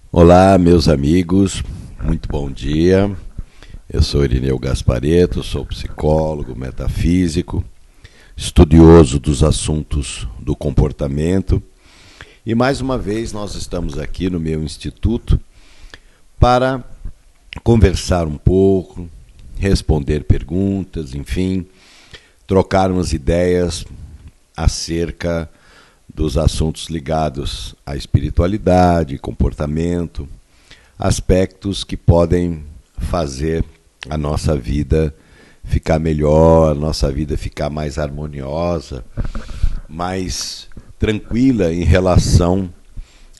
Olá, meus amigos, muito bom dia. Eu sou Irineu Gasparetto, sou psicólogo, metafísico, estudioso dos assuntos do comportamento. E mais uma vez nós estamos aqui no meu instituto para conversar um pouco, responder perguntas, enfim, trocarmos ideias acerca dos assuntos ligados à espiritualidade, comportamento, aspectos que podem fazer a nossa vida ficar melhor, a nossa vida ficar mais harmoniosa, mais tranquila em relação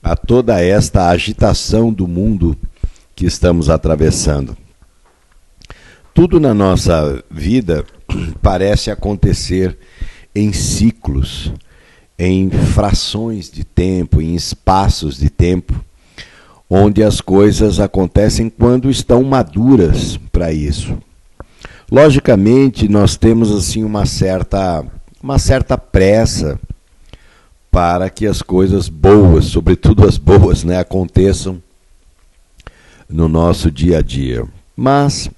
a toda esta agitação do mundo que estamos atravessando. Tudo na nossa vida parece acontecer em ciclos, em frações de tempo, em espaços de tempo, onde as coisas acontecem quando estão maduras para isso. Logicamente, nós temos assim uma certa pressa para que as coisas boas, sobretudo as boas, aconteçam no nosso dia a dia. Mas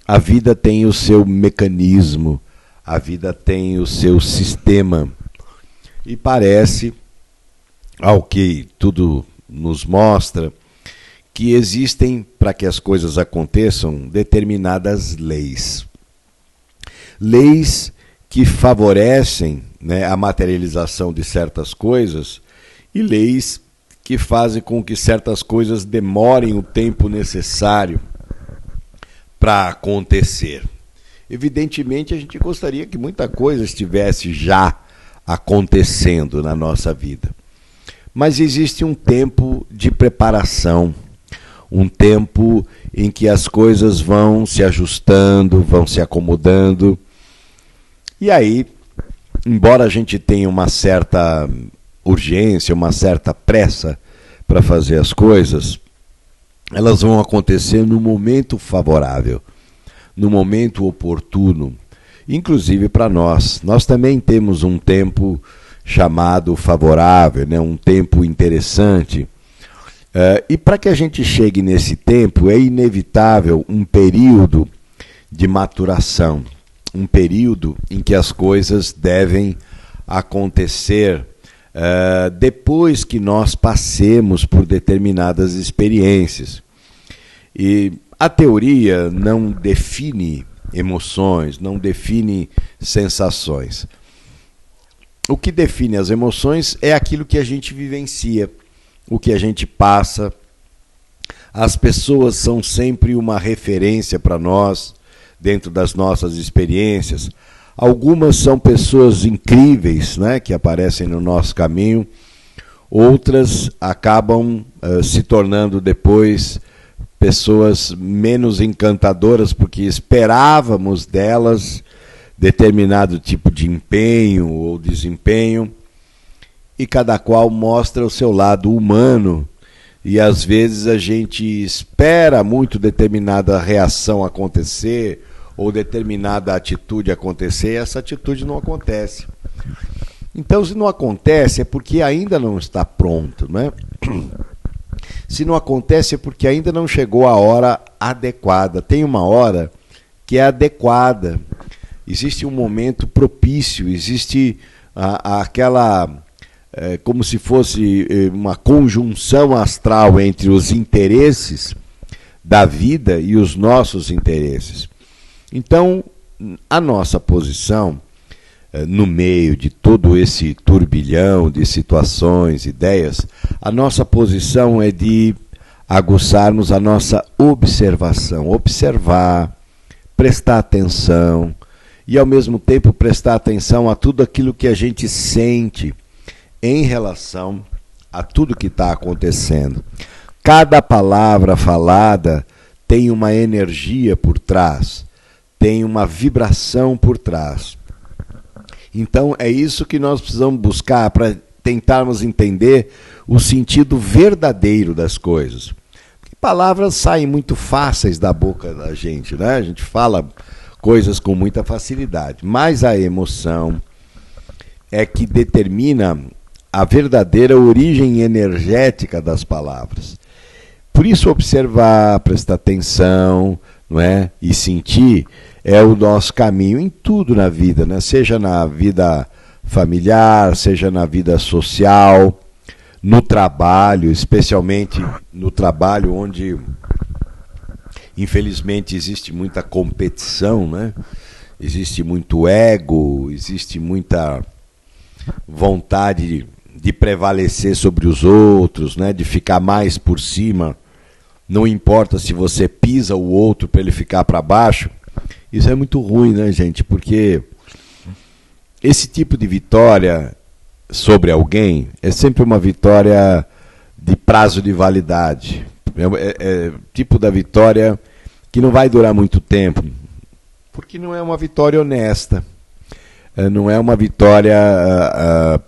a vida tem o seu mecanismo, a vida tem o seu sistema. E parece, ao que tudo nos mostra, que existem, para que as coisas aconteçam, determinadas leis. Leis que favorecem a materialização de certas coisas e leis que fazem com que certas coisas demorem o tempo necessário para acontecer. Evidentemente, a gente gostaria que muita coisa estivesse já acontecendo na nossa vida. Mas existe um tempo de preparação, um tempo em que as coisas vão se ajustando, vão se acomodando. E aí, embora a gente tenha uma certa urgência, uma certa pressa para fazer as coisas, elas vão acontecer no momento favorável, no momento oportuno. Inclusive para nós. Nós também temos um tempo chamado favorável, um tempo interessante. E para que a gente chegue nesse tempo, é inevitável um período de maturação, um período em que as coisas devem acontecer depois que nós passemos por determinadas experiências. E a teoria não define emoções, não define sensações. O que define as emoções é aquilo que a gente vivencia, o que a gente passa. As pessoas são sempre uma referência para nós, dentro das nossas experiências. Algumas são pessoas incríveis, que aparecem no nosso caminho, outras acabam se tornando depois pessoas menos encantadoras, porque esperávamos delas determinado tipo de empenho ou desempenho, e cada qual mostra o seu lado humano, e às vezes a gente espera muito determinada reação acontecer, ou determinada atitude acontecer, e essa atitude não acontece. Então, se não acontece, é porque ainda não está pronto, Se não acontece é porque ainda não chegou a hora adequada. Tem uma hora que é adequada. Existe um momento propício, existe aquela, como se fosse uma conjunção astral entre os interesses da vida e os nossos interesses. Então, a nossa posição, no meio de todo esse turbilhão de situações, ideias, a nossa posição é de aguçarmos a nossa observação, observar, prestar atenção e, ao mesmo tempo, prestar atenção a tudo aquilo que a gente sente em relação a tudo que está acontecendo. Cada palavra falada tem uma energia por trás, tem uma vibração por trás. Então, é isso que nós precisamos buscar para tentarmos entender o sentido verdadeiro das coisas. Porque palavras saem muito fáceis da boca da gente, A gente fala coisas com muita facilidade, mas a emoção é que determina a verdadeira origem energética das palavras. por isso observar, prestar atenção, não é? E sentir é o nosso caminho em tudo na vida, né? Seja na vida familiar, seja na vida social, no trabalho, especialmente no trabalho onde infelizmente existe muita competição, né? Existe muito ego, existe muita vontade de prevalecer sobre os outros, né? De ficar mais por cima. Não importa se você pisa o outro para ele ficar para baixo. Isso é muito ruim, né, gente? Porque esse tipo de vitória sobre alguém é sempre uma vitória de prazo de validade. É tipo da vitória que não vai durar muito tempo, porque não é uma vitória honesta, não é uma vitória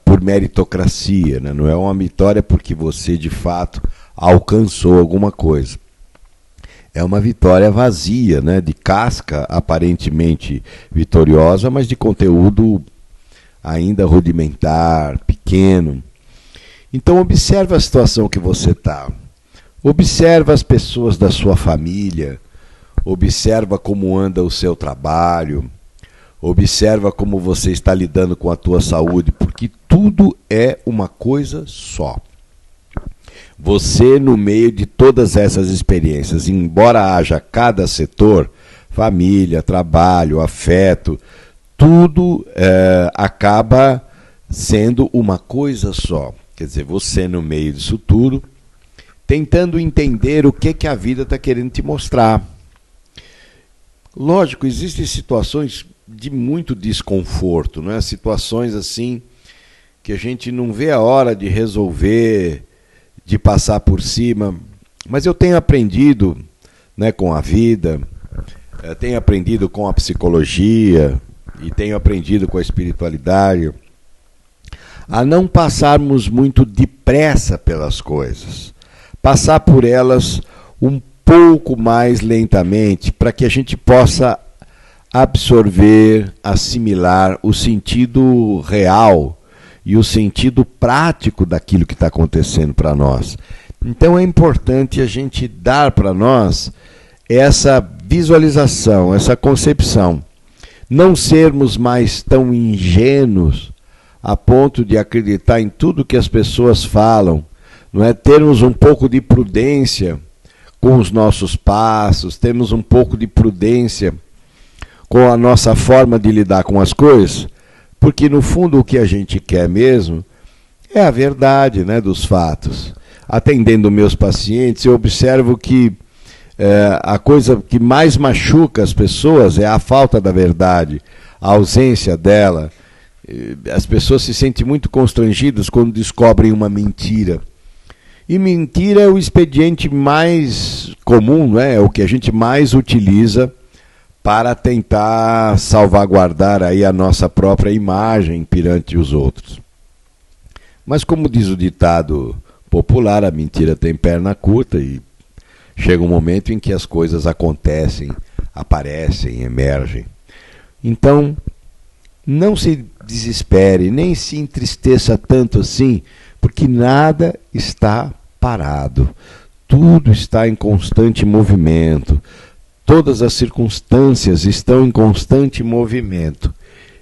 por meritocracia, né? Não é uma vitória porque você de fato alcançou alguma coisa. É uma vitória vazia, né? De casca aparentemente vitoriosa, mas de conteúdo ainda rudimentar, pequeno. Então observe a situação que você está. Observa as pessoas da sua família, observa como anda o seu trabalho, observa como você está lidando com a tua saúde, porque tudo é uma coisa só. Você, no meio de todas essas experiências, embora haja cada setor, família, trabalho, afeto, tudo acaba sendo uma coisa só. Quer dizer, você no meio disso tudo, tentando entender o que a vida está querendo te mostrar. Lógico, existem situações de muito desconforto, não é? Situações assim que a gente não vê a hora de resolver, de passar por cima. Mas eu tenho aprendido, né, com a vida, tenho aprendido com a psicologia e tenho aprendido com a espiritualidade a não passarmos muito depressa pelas coisas. Passar por elas um pouco mais lentamente, para que a gente possa absorver, assimilar o sentido real e o sentido prático daquilo que está acontecendo para nós. Então é importante a gente dar para nós essa visualização, essa concepção. Não sermos mais tão ingênuos a ponto de acreditar em tudo que as pessoas falam, não é? Termos um pouco de prudência com os nossos passos, termos um pouco de prudência com a nossa forma de lidar com as coisas, porque no fundo o que a gente quer mesmo é a verdade, né, dos fatos. Atendendo meus pacientes, eu observo que a coisa que mais machuca as pessoas é a falta da verdade, a ausência dela. As pessoas se sentem muito constrangidas quando descobrem uma mentira. E mentira é o expediente mais comum, não é? É o que a gente mais utiliza para tentar salvaguardar aí a nossa própria imagem perante os outros. Mas como diz o ditado popular, a mentira tem perna curta e chega um momento em que as coisas acontecem, aparecem, emergem. Então, não se desespere, nem se entristeça tanto assim, porque nada está parado. Tudo está em constante movimento. Todas as circunstâncias estão em constante movimento.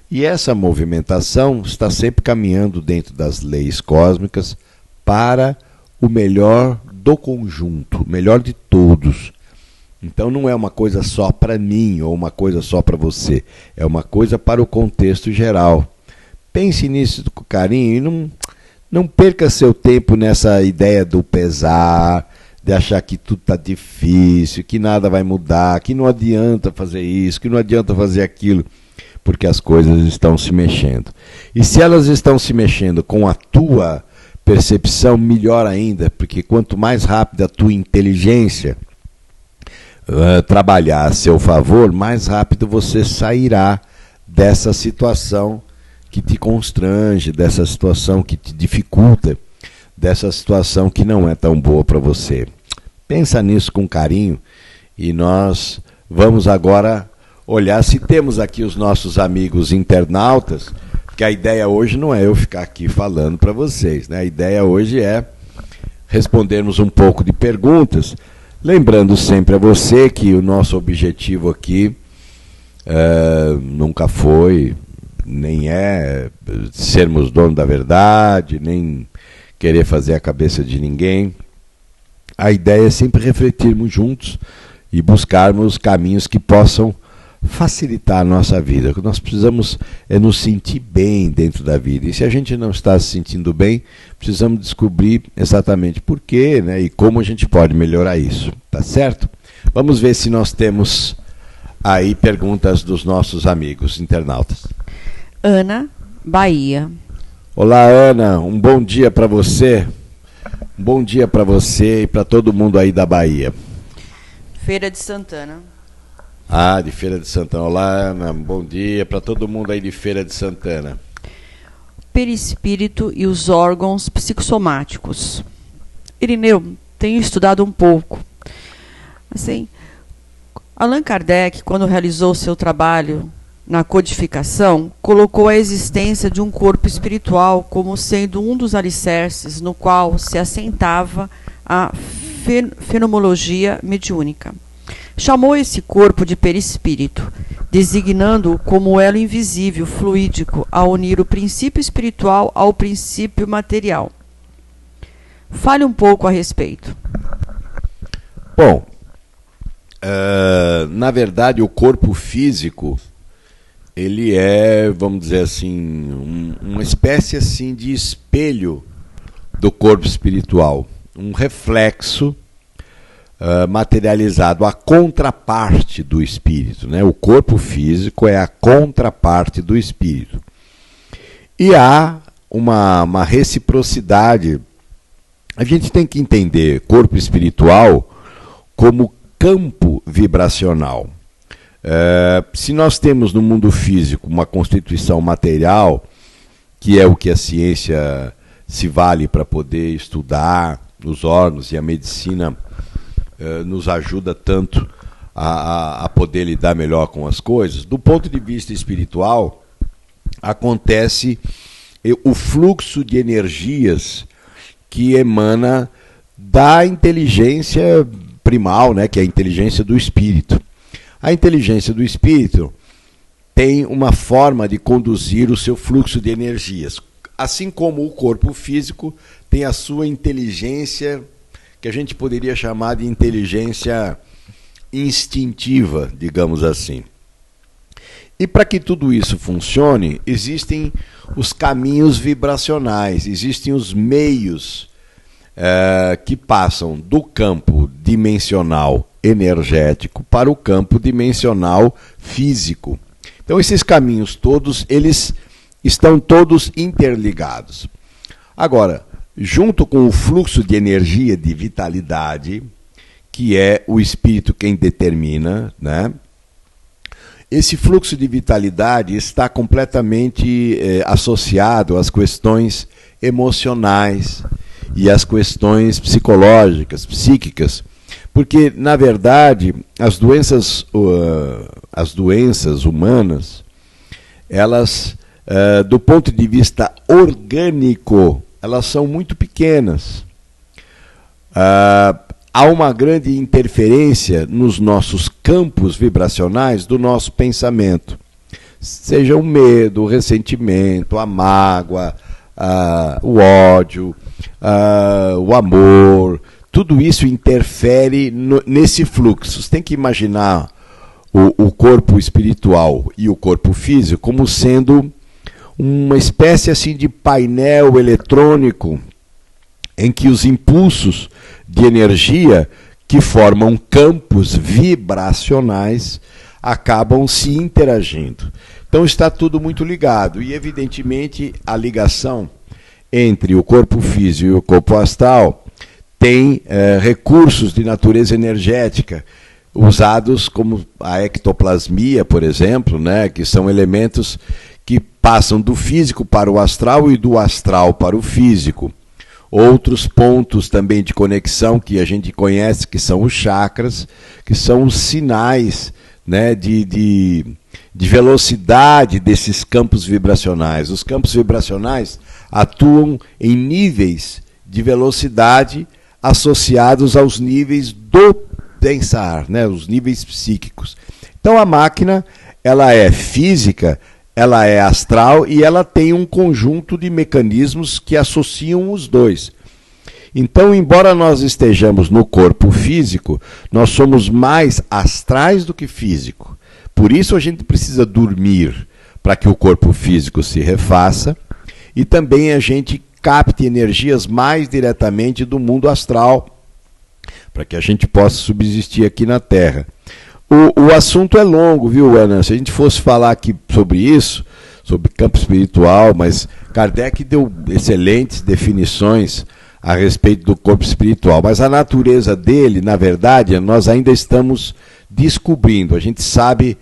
E essa movimentação está sempre caminhando dentro das leis cósmicas para o melhor do conjunto, o melhor de todos. Então não é uma coisa só para mim ou uma coisa só para você. É uma coisa para o contexto geral. Pense nisso com carinho e não perca seu tempo nessa ideia do pesar, de achar que tudo está difícil, que nada vai mudar, que não adianta fazer isso, que não adianta fazer aquilo, porque as coisas estão se mexendo. E se elas estão se mexendo com a tua percepção, melhor ainda, porque quanto mais rápida a tua inteligência trabalhar a seu favor, mais rápido você sairá dessa situação que te constrange, dessa situação que te dificulta, dessa situação que não é tão boa para você. Pensa nisso com carinho e nós vamos agora olhar se temos aqui os nossos amigos internautas, porque a ideia hoje não é eu ficar aqui falando para vocês, né? A ideia hoje é respondermos um pouco de perguntas, lembrando sempre a você que o nosso objetivo aqui nunca foi, nem é sermos donos da verdade, nem querer fazer a cabeça de ninguém. A ideia é sempre refletirmos juntos e buscarmos caminhos que possam facilitar a nossa vida. O que nós precisamos é nos sentir bem dentro da vida. E se a gente não está se sentindo bem, precisamos descobrir exatamente por quê, né, e como a gente pode melhorar isso. Tá certo? Vamos ver se nós temos aí perguntas dos nossos amigos internautas. Ana, Bahia. Olá, Ana. Um bom dia para você. Um bom dia para você e para todo mundo aí da Bahia. Feira de Santana. De Feira de Santana. Olá, Ana. Bom dia para todo mundo aí de Feira de Santana. Perispírito e os órgãos psicossomáticos. Irineu, tenho estudado um pouco. Assim, Allan Kardec, quando realizou seu trabalho na codificação, colocou a existência de um corpo espiritual como sendo um dos alicerces no qual se assentava a fenomenologia mediúnica. Chamou esse corpo de perispírito, designando-o como elo invisível, fluídico, a unir o princípio espiritual ao princípio material. Fale um pouco a respeito. Bom, na verdade, o corpo físico, ele é, vamos dizer assim, uma espécie assim de espelho do corpo espiritual, um reflexo materializado, a contraparte do espírito, né? O corpo físico é a contraparte do espírito. E há uma reciprocidade. A gente tem que entender corpo espiritual como campo vibracional. Se nós temos no mundo físico uma constituição material, que é o que a ciência se vale para poder estudar os órgãos, e a medicina nos ajuda tanto a poder lidar melhor com as coisas, do ponto de vista espiritual, acontece o fluxo de energias que emana da inteligência primal, né, que é a inteligência do espírito. A inteligência do espírito tem uma forma de conduzir o seu fluxo de energias, assim como o corpo físico tem a sua inteligência, que a gente poderia chamar de inteligência instintiva, digamos assim. E para que tudo isso funcione, existem os caminhos vibracionais, existem os meios que passam do campo dimensional energético para o campo dimensional físico. Então esses caminhos todos, eles estão todos interligados. Agora, junto com o fluxo de energia de vitalidade, que é o espírito quem determina, né? Esse fluxo de vitalidade está completamente associado às questões emocionais e às questões psicológicas, psíquicas, porque, na verdade, as doenças humanas, elas, do ponto de vista orgânico, elas são muito pequenas. Há uma grande interferência nos nossos campos vibracionais do nosso pensamento. Seja o medo, o ressentimento, a mágoa, o ódio, o amor, tudo isso interfere nesse fluxo. Você tem que imaginar o corpo espiritual e o corpo físico como sendo uma espécie assim de painel eletrônico em que os impulsos de energia que formam campos vibracionais acabam se interagindo. Então está tudo muito ligado e, evidentemente, a ligação entre o corpo físico e o corpo astral tem recursos de natureza energética usados como a ectoplasmia, por exemplo, né, que são elementos que passam do físico para o astral e do astral para o físico. Outros pontos também de conexão que a gente conhece, que são os chakras, que são os sinais, né, de velocidade desses campos vibracionais. Os campos vibracionais atuam em níveis de velocidade associados aos níveis do pensar, né? Os níveis psíquicos. Então a máquina, ela é física, ela é astral e ela tem um conjunto de mecanismos que associam os dois. Então, embora nós estejamos no corpo físico, nós somos mais astrais do que físico. Por isso a gente precisa dormir para que o corpo físico se refaça e também a gente capte energias mais diretamente do mundo astral para que a gente possa subsistir aqui na Terra. O assunto é longo, viu, Ana? Se a gente fosse falar aqui sobre isso, sobre campo espiritual, mas Kardec deu excelentes definições a respeito do corpo espiritual. Mas a natureza dele, na verdade, nós ainda estamos descobrindo. A gente sabe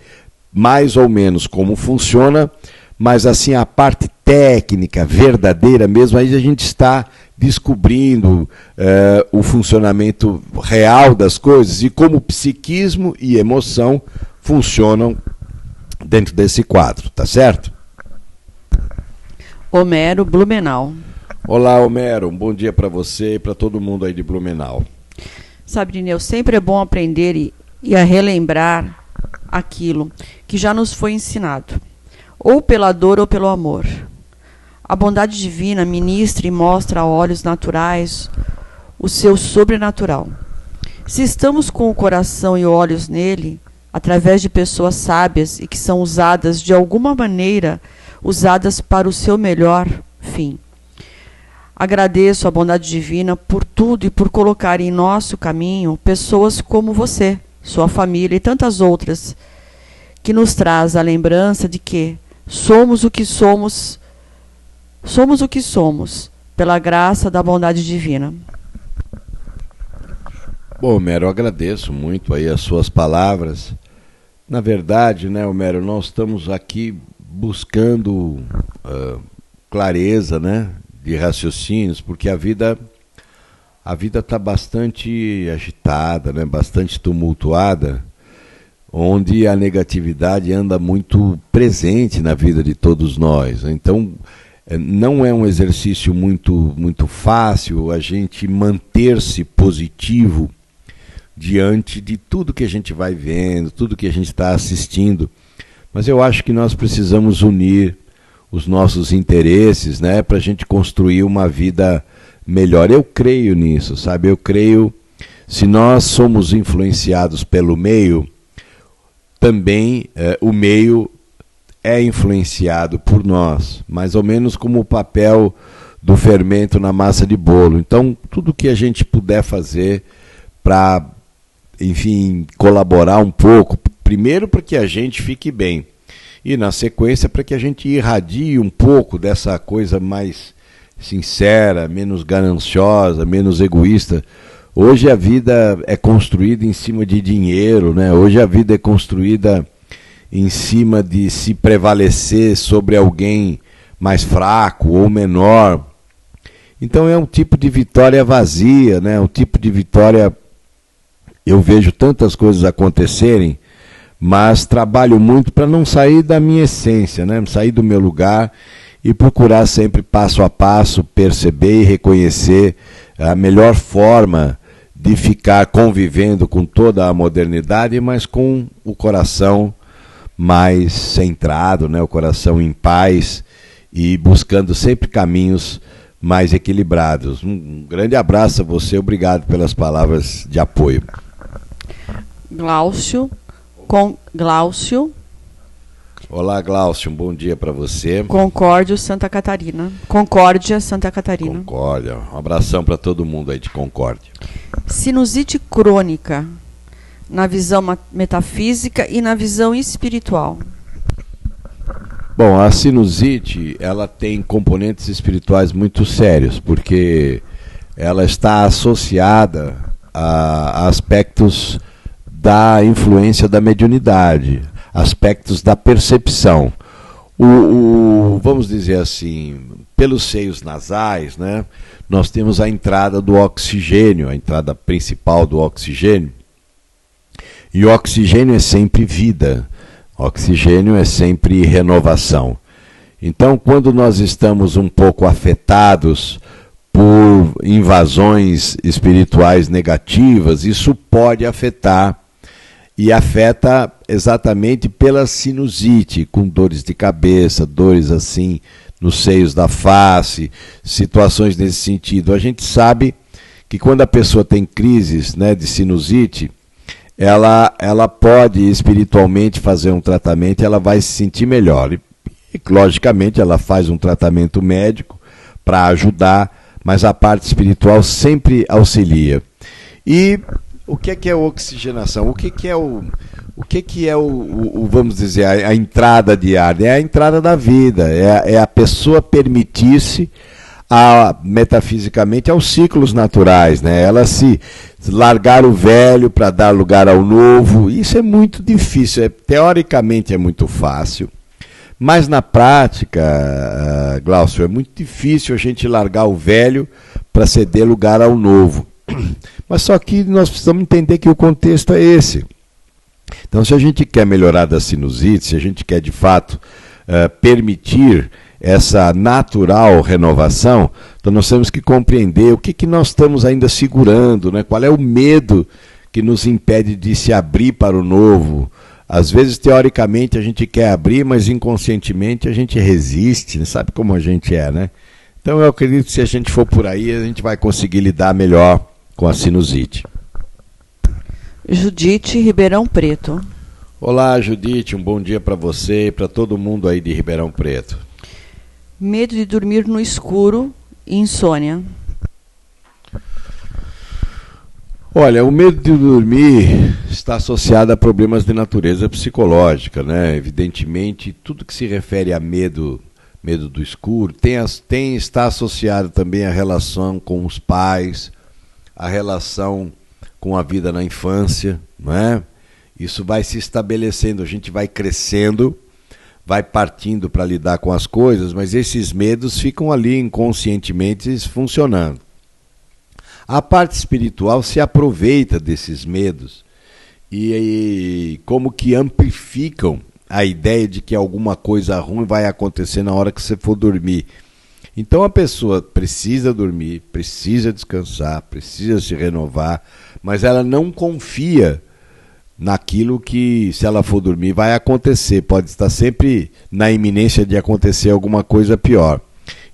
mais ou menos como funciona, mas assim a parte técnica, verdadeira mesmo, aí a gente está descobrindo o funcionamento real das coisas e como o psiquismo e emoção funcionam dentro desse quadro, tá certo? Homero, Blumenau. Olá, Homero, um bom dia para você e para todo mundo aí de Blumenau. Sabe, Irineu, sempre é bom aprender e a relembrar aquilo que já nos foi ensinado, ou pela dor ou pelo amor. A bondade divina ministra e mostra a olhos naturais o seu sobrenatural. Se estamos com o coração e olhos nele, através de pessoas sábias e que são usadas de alguma maneira, usadas para o seu melhor fim. Agradeço a bondade divina por tudo e por colocar em nosso caminho pessoas como você, sua família e tantas outras, que nos traz a lembrança de que somos o que somos pela graça da bondade divina. Bom, Homero, eu agradeço muito aí as suas palavras. Na verdade, né, Homero, nós estamos aqui buscando clareza, né, de raciocínios, porque a vida está bastante agitada, né, bastante tumultuada, onde a negatividade anda muito presente na vida de todos nós. Então, não é um exercício muito fácil a gente manter-se positivo diante de tudo que a gente vai vendo, tudo que a gente está assistindo. Mas eu acho que nós precisamos unir os nossos interesses, né, para a gente construir uma vida melhor. Eu creio nisso, sabe? Eu creio, se nós somos influenciados pelo meio, também o meio é influenciado por nós, mais ou menos como o papel do fermento na massa de bolo. Então, tudo que a gente puder fazer para, enfim, colaborar um pouco, primeiro para que a gente fique bem, e na sequência para que a gente irradie um pouco dessa coisa mais sincera, menos gananciosa, menos egoísta. Hoje a vida é construída em cima de dinheiro, né? Hoje a vida é construída em cima de se prevalecer sobre alguém mais fraco ou menor. Então é um tipo de vitória vazia, né? Um tipo de vitória... Eu vejo tantas coisas acontecerem, mas trabalho muito para não sair da minha essência, né? Sair do meu lugar e procurar sempre passo a passo perceber e reconhecer a melhor forma de ficar convivendo com toda a modernidade, mas com o coração mais centrado, né? O coração em paz e buscando sempre caminhos mais equilibrados. Um grande abraço a você, obrigado pelas palavras de apoio. Glaucio. Olá, Glaucio, um bom dia para você. Concórdia, Santa Catarina. Concórdia, Santa Catarina. Concórdia, um abração para todo mundo aí de Concórdia. Sinusite crônica, na visão metafísica e na visão espiritual. Bom, a sinusite, ela tem componentes espirituais muito sérios, porque ela está associada a aspectos da influência da mediunidade, aspectos da percepção. Vamos dizer assim, pelos seios nasais, né, nós temos a entrada do oxigênio, a entrada principal do oxigênio. E o oxigênio é sempre vida, oxigênio é sempre renovação. Então, quando nós estamos um pouco afetados por invasões espirituais negativas, isso pode afetar, e afeta exatamente pela sinusite, com dores de cabeça, dores assim nos seios da face, situações nesse sentido. A gente sabe que quando a pessoa tem crises, né, de sinusite, ela pode espiritualmente fazer um tratamento e ela vai se sentir melhor. E logicamente ela faz um tratamento médico para ajudar, mas a parte espiritual sempre auxilia. E o que é oxigenação? O que é vamos dizer, a entrada de ar? É a entrada da vida, é a pessoa permitir-se, metafisicamente, aos ciclos naturais, né? Ela se largar o velho para dar lugar ao novo. Isso é muito difícil, teoricamente é muito fácil, mas na prática, Glaucio, é muito difícil a gente largar o velho para ceder lugar ao novo. Mas só que nós precisamos entender que o contexto é esse. Então, se a gente quer melhorar da sinusite, se a gente quer de fato permitir essa natural renovação, então nós temos que compreender o que nós estamos ainda segurando, né? Qual é o medo que nos impede de se abrir para o novo. Às vezes, teoricamente, a gente quer abrir, mas inconscientemente a gente resiste, né? Sabe como a gente é, né? Então eu acredito que se a gente for por aí, a gente vai conseguir lidar melhor com a sinusite. Judite, Ribeirão Preto. Olá, Judite, um bom dia para você e para todo mundo aí de Ribeirão Preto. Medo de dormir no escuro e insônia. Olha, o medo de dormir está associado a problemas de natureza psicológica, né? Evidentemente, tudo que se refere a medo do escuro está associado também à relação com os pais, à relação com a vida na infância, não é? Isso vai se estabelecendo, a gente vai crescendo, vai partindo para lidar com as coisas, mas esses medos ficam ali inconscientemente funcionando. A parte espiritual se aproveita desses medos e como que amplificam a ideia de que alguma coisa ruim vai acontecer na hora que você for dormir. Então a pessoa precisa dormir, precisa descansar, precisa se renovar, mas ela não confia naquilo que, se ela for dormir, vai acontecer. Pode estar sempre na iminência de acontecer alguma coisa pior.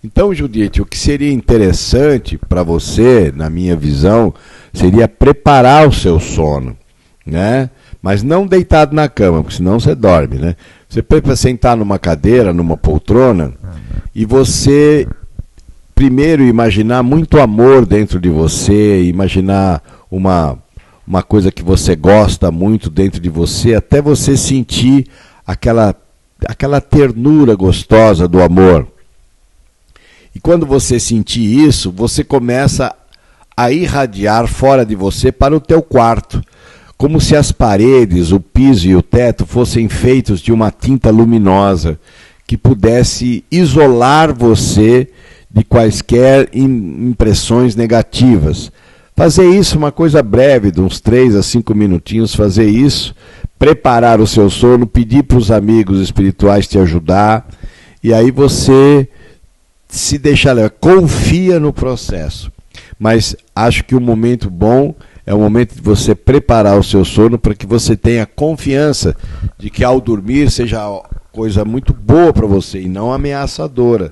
Então, Judite, o que seria interessante para você, na minha visão, seria preparar o seu sono, né? Mas não deitado na cama, porque senão você dorme, né? Você precisa sentar numa cadeira, numa poltrona, e você primeiro imaginar muito amor dentro de você, imaginar uma coisa que você gosta muito dentro de você, até você sentir aquela ternura gostosa do amor. E quando você sentir isso, você começa a irradiar fora de você para o teu quarto, como se as paredes, o piso e o teto fossem feitos de uma tinta luminosa que pudesse isolar você de quaisquer impressões negativas. Fazer isso, uma coisa breve, de uns 3 a 5 minutinhos, fazer isso, preparar o seu sono, pedir para os amigos espirituais te ajudar, e aí você se deixa levar, confia no processo. Mas acho que o momento bom é o momento de você preparar o seu sono para que você tenha confiança de que ao dormir seja coisa muito boa para você e não ameaçadora.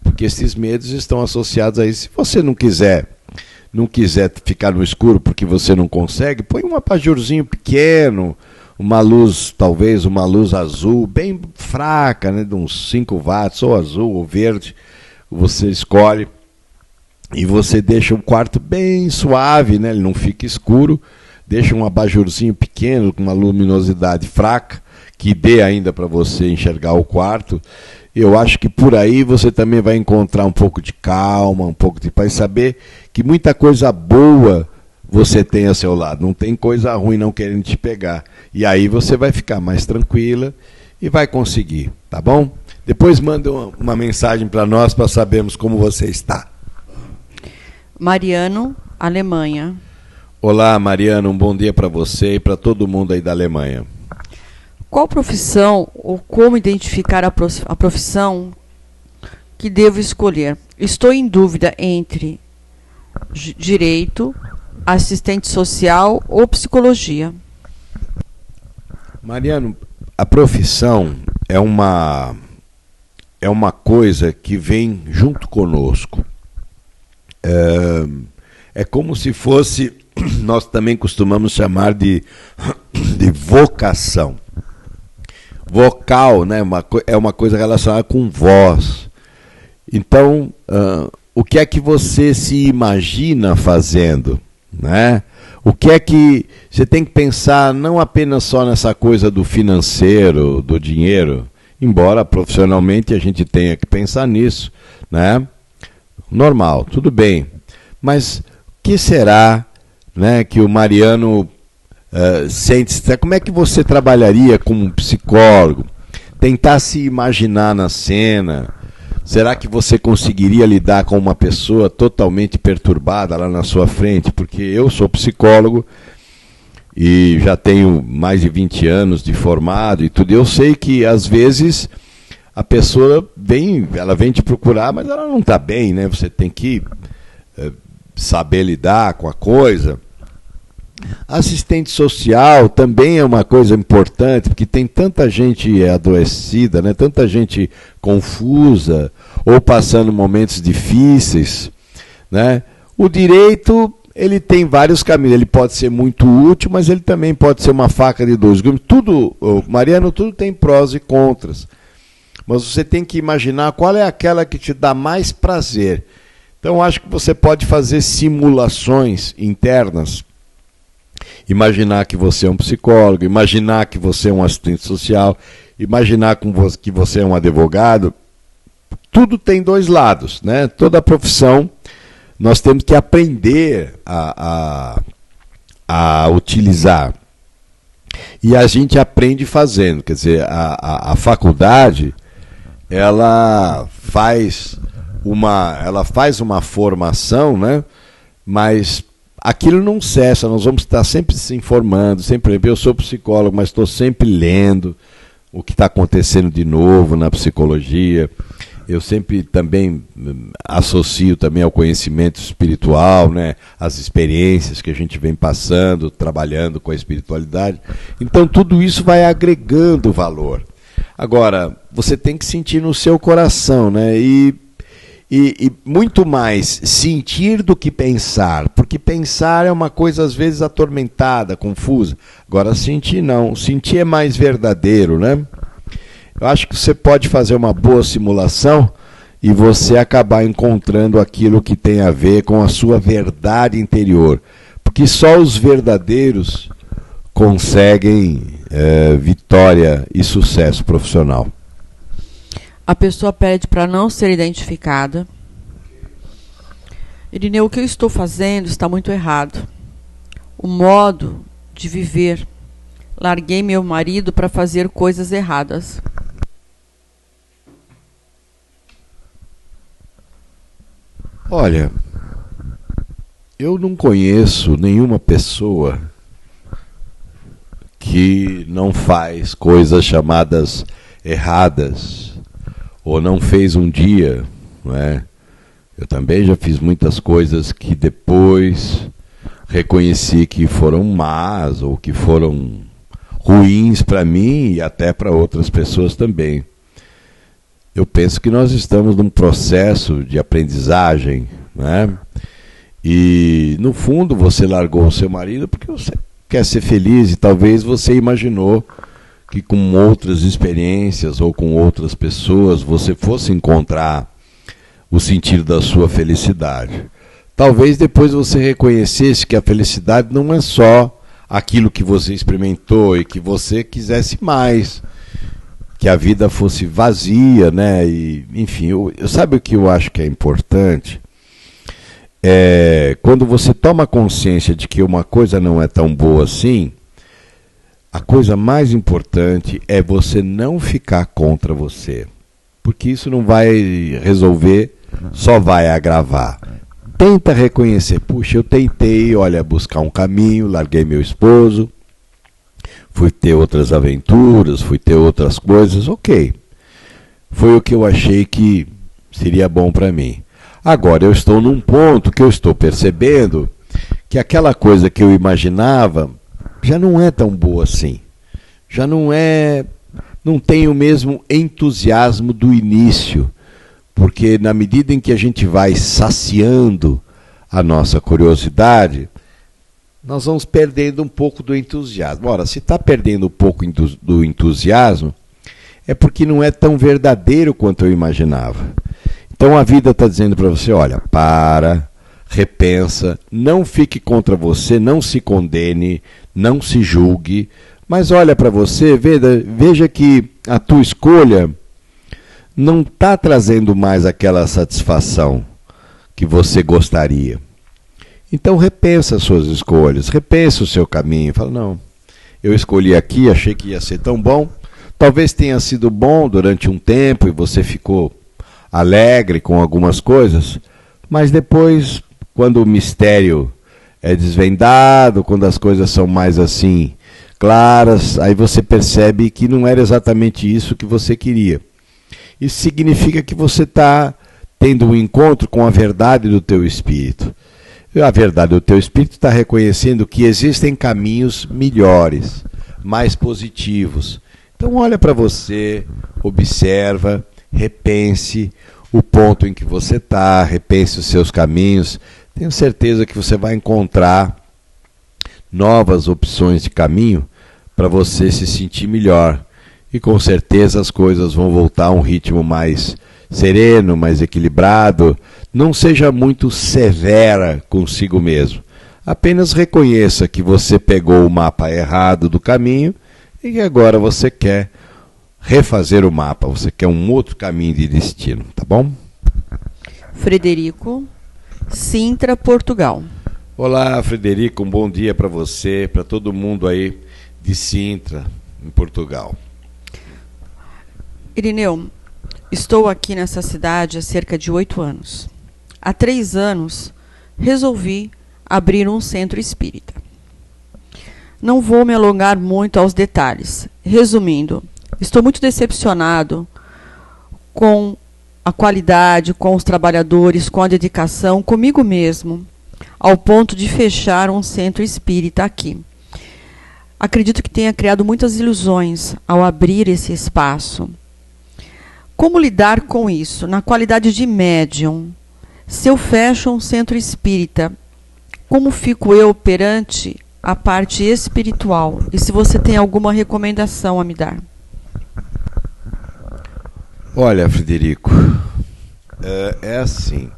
Porque esses medos estão associados a isso. Se você não quiser ficar no escuro porque você não consegue, põe um abajurzinho pequeno, uma luz, talvez uma luz azul, bem fraca, né, de uns 5 watts, ou azul ou verde, você escolhe, e você deixa o quarto bem suave, né, ele não fica escuro, deixa um abajurzinho pequeno, com uma luminosidade fraca, que dê ainda para você enxergar o quarto. Eu acho que por aí você também vai encontrar um pouco de calma, um pouco de paz, saber que muita coisa boa você tem ao seu lado, não tem coisa ruim não querendo te pegar. E aí você vai ficar mais tranquila e vai conseguir, tá bom? Depois manda uma mensagem para nós para sabermos como você está. Mariano, Alemanha. Olá, Mariano, um bom dia para você e para todo mundo aí da Alemanha. Qual profissão ou como identificar a profissão que devo escolher. Estou em dúvida entre direito, assistente social ou psicologia. Mariano, a profissão é uma coisa que vem junto conosco. É como se fosse, nós também costumamos chamar de vocação. Vocal, né, é uma coisa relacionada com voz. Então, o que é que você se imagina fazendo, né? O que é que você tem que pensar não apenas só nessa coisa do financeiro, do dinheiro, embora profissionalmente a gente tenha que pensar nisso, né? Normal, tudo bem. Mas o que será, né, que o Mariano sente? Como é que você trabalharia como um psicólogo? Tentar se imaginar na cena. Será que você conseguiria lidar com uma pessoa totalmente perturbada lá na sua frente? Porque eu sou psicólogo e já tenho mais de 20 anos de formado e tudo. Eu sei que às vezes a pessoa ela vem te procurar, mas ela não está bem, né? Você tem que saber lidar com a coisa. Assistente social também é uma coisa importante, porque tem tanta gente adoecida, né? Tanta gente confusa ou passando momentos difíceis, né? O direito, ele tem vários caminhos. Ele pode ser muito útil, mas ele também pode ser uma faca de dois gumes. Tudo, Mariano, tudo tem prós e contras. Mas você tem que imaginar qual é aquela que te dá mais prazer. Então, acho que você pode fazer simulações internas. Imaginar que você é um psicólogo, imaginar que você é um assistente social, imaginar que você é um advogado. Tudo tem dois lados, né? Toda profissão nós temos que aprender a utilizar. E a gente aprende fazendo. Quer dizer, a faculdade ela faz uma formação, né? Mas aquilo não cessa, nós vamos estar sempre se informando, sempre. Eu sou psicólogo, mas estou sempre lendo o que está acontecendo de novo na psicologia. Eu sempre também associo também ao conhecimento espiritual, né? As experiências que a gente vem passando, trabalhando com a espiritualidade. Então tudo isso vai agregando valor. Agora, você tem que sentir no seu coração, né? E muito mais sentir do que pensar, porque pensar é uma coisa às vezes atormentada, confusa. Agora sentir não, sentir é mais verdadeiro, né? Eu acho que você pode fazer uma boa simulação e você acabar encontrando aquilo que tem a ver com a sua verdade interior, porque só os verdadeiros conseguem vitória e sucesso profissional. A pessoa pede para não ser identificada. Irineu, o que eu estou fazendo está muito errado. O modo de viver. Larguei meu marido para fazer coisas erradas. Olha, eu não conheço nenhuma pessoa que não faz coisas chamadas erradas, ou não fez um dia, não é? Eu também já fiz muitas coisas que depois reconheci que foram más, ou que foram ruins para mim e até para outras pessoas também. Eu penso que nós estamos num processo de aprendizagem, né? E, no fundo, você largou o seu marido porque você quer ser feliz e talvez você imaginou que com outras experiências ou com outras pessoas você fosse encontrar o sentido da sua felicidade. Talvez depois você reconhecesse que a felicidade não é só aquilo que você experimentou e que você quisesse mais, que a vida fosse vazia, né? E, enfim, sabe o que eu acho que é importante? Quando você toma consciência de que uma coisa não é tão boa assim, a coisa mais importante é você não ficar contra você, porque isso não vai resolver, só vai agravar. Tenta reconhecer, puxa, eu tentei, olha, buscar um caminho, larguei meu esposo, fui ter outras aventuras, fui ter outras coisas, ok. Foi o que eu achei que seria bom para mim. Agora eu estou num ponto que eu estou percebendo que aquela coisa que eu imaginava já não é tão boa assim. Já não tem o mesmo entusiasmo do início, porque na medida em que a gente vai saciando a nossa curiosidade, nós vamos perdendo um pouco do entusiasmo. Ora, se está perdendo um pouco do entusiasmo, é porque não é tão verdadeiro quanto eu imaginava. Então a vida está dizendo para você, olha, repensa, não fique contra você, não se condene, não se julgue, mas olha para você, veja que a tua escolha não está trazendo mais aquela satisfação que você gostaria. Então repensa as suas escolhas, repensa o seu caminho. Fala, não, eu escolhi aqui, achei que ia ser tão bom. Talvez tenha sido bom durante um tempo e você ficou alegre com algumas coisas, mas depois, quando o mistério é desvendado, quando as coisas são mais assim claras, aí você percebe que não era exatamente isso que você queria. Isso significa que você está tendo um encontro com a verdade do teu espírito. A verdade do teu espírito está reconhecendo que existem caminhos melhores, mais positivos. Então olha para você, observa, repense o ponto em que você está, repense os seus caminhos. Tenho certeza que você vai encontrar novas opções de caminho para você se sentir melhor. E com certeza as coisas vão voltar a um ritmo mais sereno, mais equilibrado. Não seja muito severa consigo mesmo. Apenas reconheça que você pegou o mapa errado do caminho e que agora você quer refazer o mapa, você quer um outro caminho de destino, tá bom? Frederico, Sintra, Portugal. Olá, Frederico, um bom dia para você, para todo mundo aí de Sintra, em Portugal. Irineu, estou aqui nessa cidade há cerca de 8 anos. Há 3 anos, resolvi abrir um centro espírita. Não vou me alongar muito aos detalhes. Resumindo, estou muito decepcionado com a qualidade, com os trabalhadores, com a dedicação, comigo mesmo, ao ponto de fechar um centro espírita aqui. Acredito que tenha criado muitas ilusões ao abrir esse espaço. Como lidar com isso? Na qualidade de médium, se eu fecho um centro espírita, como fico eu perante a parte espiritual? E se você tem alguma recomendação a me dar? Olha, Frederico, é assim.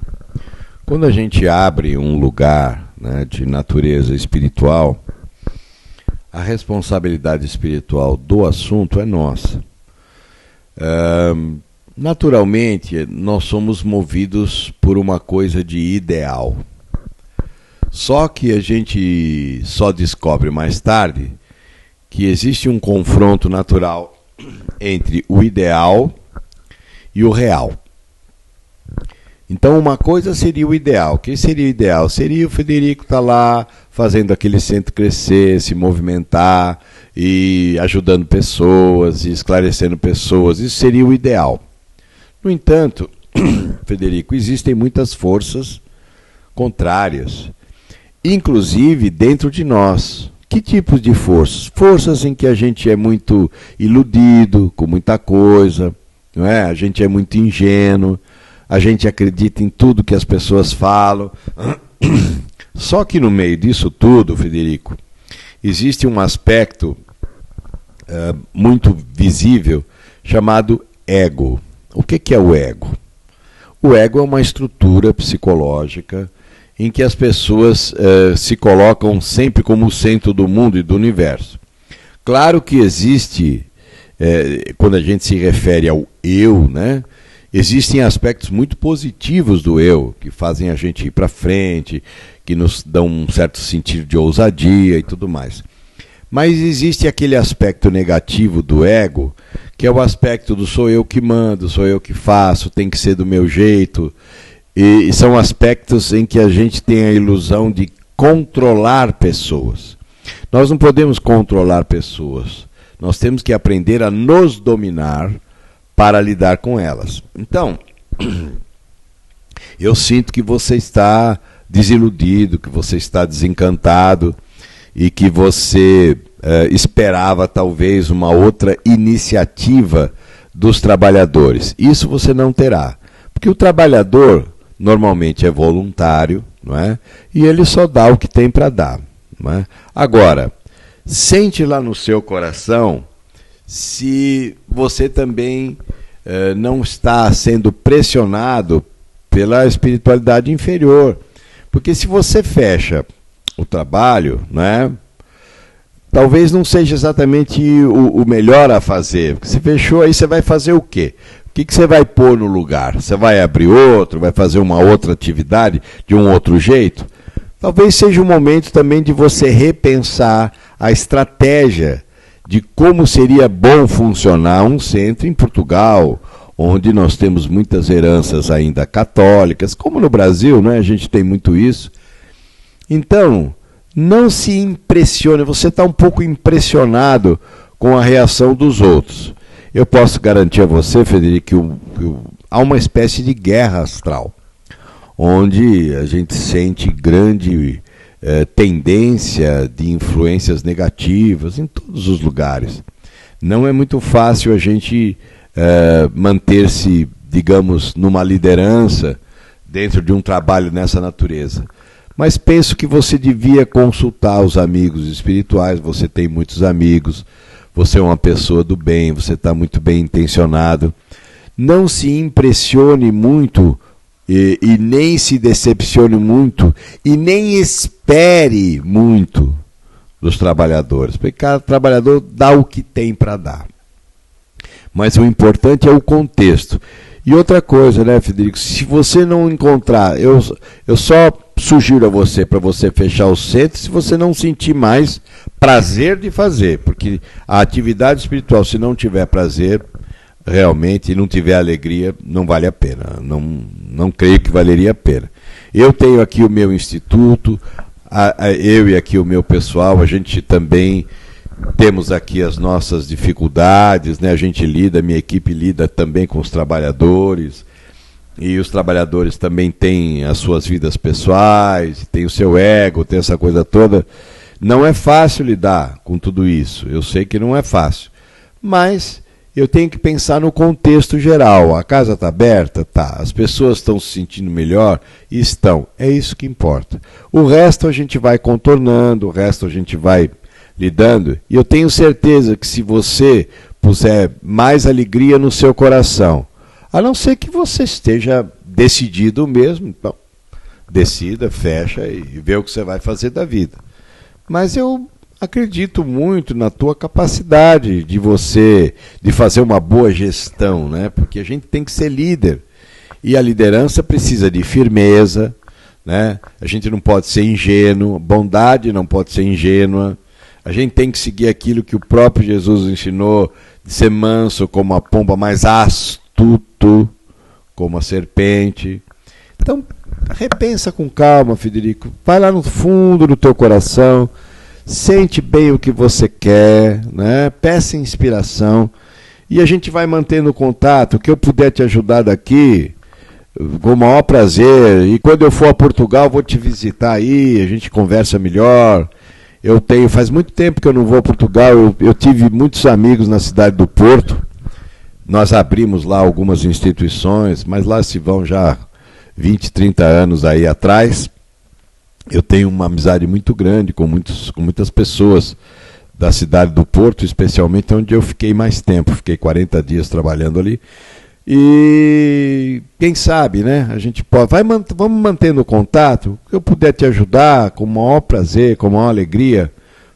Quando a gente abre um lugar, né, de natureza espiritual, a responsabilidade espiritual do assunto é nossa. Naturalmente, nós somos movidos por uma coisa de ideal. Só que a gente só descobre mais tarde que existe um confronto natural entre o ideal e o real. Então uma coisa seria o ideal. O que seria o ideal? Seria o Frederico estar lá fazendo aquele centro crescer, se movimentar e ajudando pessoas, e esclarecendo pessoas. Isso seria o ideal. No entanto, Frederico, existem muitas forças contrárias, inclusive dentro de nós. Que tipos de forças? Forças em que a gente é muito iludido com muita coisa, não é? A gente é muito ingênuo, a gente acredita em tudo que as pessoas falam. Só que no meio disso tudo, Frederico, existe um aspecto muito visível chamado ego. O que é o ego? O ego é uma estrutura psicológica em que as pessoas se colocam sempre como o centro do mundo e do universo. Claro que existe, quando a gente se refere ao eu, né, existem aspectos muito positivos do eu, que fazem a gente ir para frente, que nos dão um certo sentido de ousadia e tudo mais. Mas existe aquele aspecto negativo do ego, que é o aspecto do sou eu que mando, sou eu que faço, tem que ser do meu jeito. E são aspectos em que a gente tem a ilusão de controlar pessoas. Nós não podemos controlar pessoas. Nós temos que aprender a nos dominar para lidar com elas. Então, Eu sinto que você está desiludido, que você está desencantado e que você esperava talvez uma outra iniciativa dos trabalhadores. Isso você não terá, porque o trabalhador normalmente é voluntário, não é? E ele só dá o que tem para dar, não é? Agora, sente lá no seu coração se você também não está sendo pressionado pela espiritualidade inferior. Porque se você fecha o trabalho, né, talvez não seja exatamente o melhor a fazer. Porque se fechou, aí você vai fazer o quê? O que você vai pôr no lugar? Você vai abrir outro? Vai fazer uma outra atividade de um outro jeito? Talvez seja o momento também de você repensar a estratégia de como seria bom funcionar um centro em Portugal, onde nós temos muitas heranças ainda católicas, como no Brasil, né? A gente tem muito isso. Então, não se impressione, você está um pouco impressionado com a reação dos outros. Eu posso garantir a você, Frederico, que há uma espécie de guerra astral, onde a gente sente grande tendência de influências negativas em todos os lugares. Não é muito fácil a gente manter-se, digamos, numa liderança dentro de um trabalho nessa natureza. Mas penso que você devia consultar os amigos espirituais, você tem muitos amigos, você é uma pessoa do bem, você está muito bem intencionado. Não se impressione muito e nem se decepcione muito e nem espere muito dos trabalhadores, porque cada trabalhador dá o que tem para dar. Mas o importante é o contexto. E outra coisa, né, Frederico, se você não encontrar, eu só sugiro a você, para você fechar o centro, se você não sentir mais prazer de fazer, porque a atividade espiritual, se não tiver prazer, realmente, e não tiver alegria, não vale a pena. Não creio que valeria a pena. Eu tenho aqui o meu instituto, eu e aqui o meu pessoal, a gente também temos aqui as nossas dificuldades, né? A gente lida, a minha equipe lida também com os trabalhadores, e os trabalhadores também têm as suas vidas pessoais, tem o seu ego, tem essa coisa toda. Não é fácil lidar com tudo isso, eu sei que não é fácil, mas eu tenho que pensar no contexto geral. A casa está aberta? Tá. As pessoas estão se sentindo melhor? Estão. É isso que importa. O resto a gente vai contornando, o resto a gente vai lidando, e eu tenho certeza que se você puser mais alegria no seu coração, a não ser que você esteja decidido mesmo, então decida, fecha e vê o que você vai fazer da vida. Mas eu acredito muito na tua capacidade de fazer uma boa gestão, né? Porque a gente tem que ser líder, e a liderança precisa de firmeza, né? A gente não pode ser ingênuo, bondade não pode ser ingênua. A gente tem que seguir aquilo que o próprio Jesus ensinou, de ser manso como a pomba, mas astuto como a serpente. Então, repensa com calma, Frederico. Vai lá no fundo do teu coração, sente bem o que você quer, né? Peça inspiração, e a gente vai mantendo contato. O que eu puder te ajudar daqui, com o maior prazer. E quando eu for a Portugal, vou te visitar aí, a gente conversa melhor. Faz muito tempo que eu não vou a Portugal, eu tive muitos amigos na cidade do Porto, nós abrimos lá algumas instituições, mas lá se vão já 20, 30 anos aí atrás. Eu tenho uma amizade muito grande com muitas pessoas da cidade do Porto, especialmente onde eu fiquei mais tempo, fiquei 40 dias trabalhando ali. E quem sabe, né? A gente pode, vamos mantendo contato. O que eu puder te ajudar, com o maior prazer, com a maior alegria,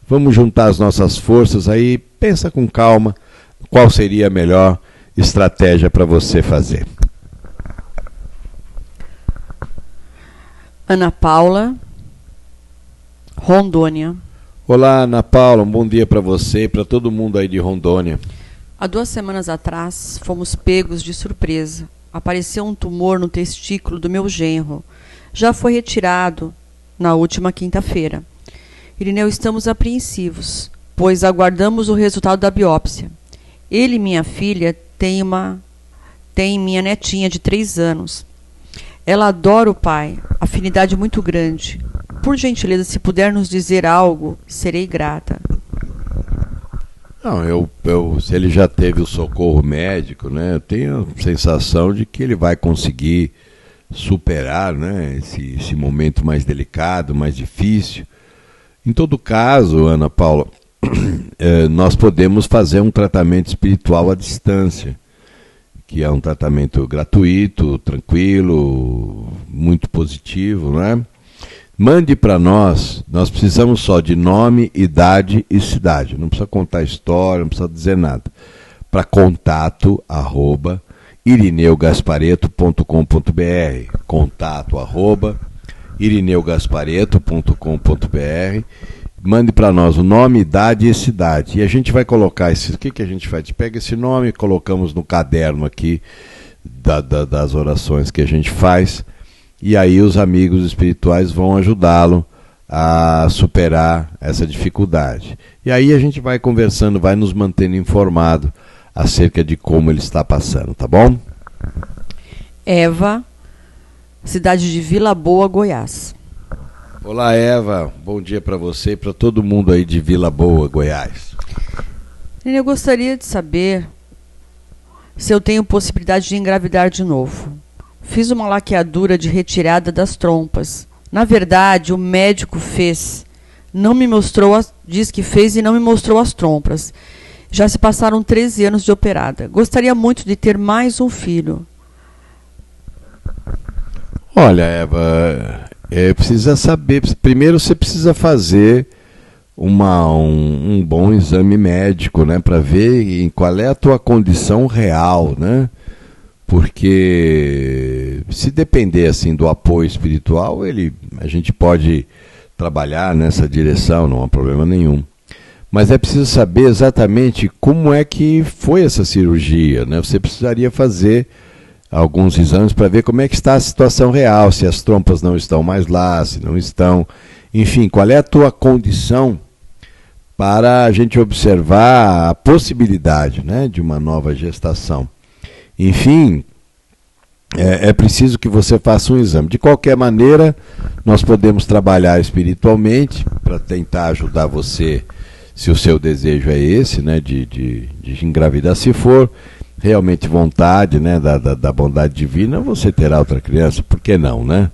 vamos juntar as nossas forças aí. Pensa com calma qual seria a melhor estratégia para você fazer. Ana Paula, Rondônia. Olá, Ana Paula, um bom dia para você e para todo mundo aí de Rondônia. Há 2 semanas atrás, fomos pegos de surpresa. Apareceu um tumor no testículo do meu genro. Já foi retirado na última quinta-feira. Irineu, estamos apreensivos, pois aguardamos o resultado da biópsia. Ele e minha filha têm minha netinha de 3 anos. Ela adora o pai, afinidade muito grande. Por gentileza, se puder nos dizer algo, serei grata. Não, se ele já teve o socorro médico, né, eu tenho a sensação de que ele vai conseguir superar, né, esse momento mais delicado, mais difícil. Em todo caso, Ana Paula, nós podemos fazer um tratamento espiritual à distância, que é um tratamento gratuito, tranquilo, muito positivo, né? Mande para nós precisamos só de nome, idade e cidade. Não precisa contar história, não precisa dizer nada. Para contato@irineugaspareto.com.br, contato@irineugaspareto.com.br. Mande para nós o nome, idade e cidade. E a gente vai colocar esse. O que a gente faz? A gente pega esse nome e colocamos no caderno aqui das orações que a gente faz. E aí os amigos espirituais vão ajudá-lo a superar essa dificuldade. E aí a gente vai conversando, vai nos mantendo informado acerca de como ele está passando, tá bom? Eva, cidade de Vila Boa, Goiás. Olá, Eva. Bom dia para você e para todo mundo aí de Vila Boa, Goiás. Eu gostaria de saber se eu tenho possibilidade de engravidar de novo. Fiz uma laqueadura de retirada das trompas. Na verdade, o médico fez. Não me mostrou, diz que fez e não me mostrou as trompas. Já se passaram 13 anos de operada. Gostaria muito de ter mais um filho. Olha, Eva, precisa saber. Primeiro você precisa fazer um bom exame médico, né, para ver qual é a tua condição real, né? Porque se depender assim do apoio espiritual, a gente pode trabalhar nessa direção, não há problema nenhum. Mas é preciso saber exatamente como é que foi essa cirurgia, né? Você precisaria fazer alguns exames para ver como é que está a situação real, se as trompas não estão mais lá, se não estão. Enfim, qual é a tua condição para a gente observar a possibilidade, né, de uma nova gestação. Enfim, é preciso que você faça um exame. De qualquer maneira, nós podemos trabalhar espiritualmente para tentar ajudar você, se o seu desejo é esse, né, de engravidar. Se for realmente vontade, né, da bondade divina, você terá outra criança, por que não, né?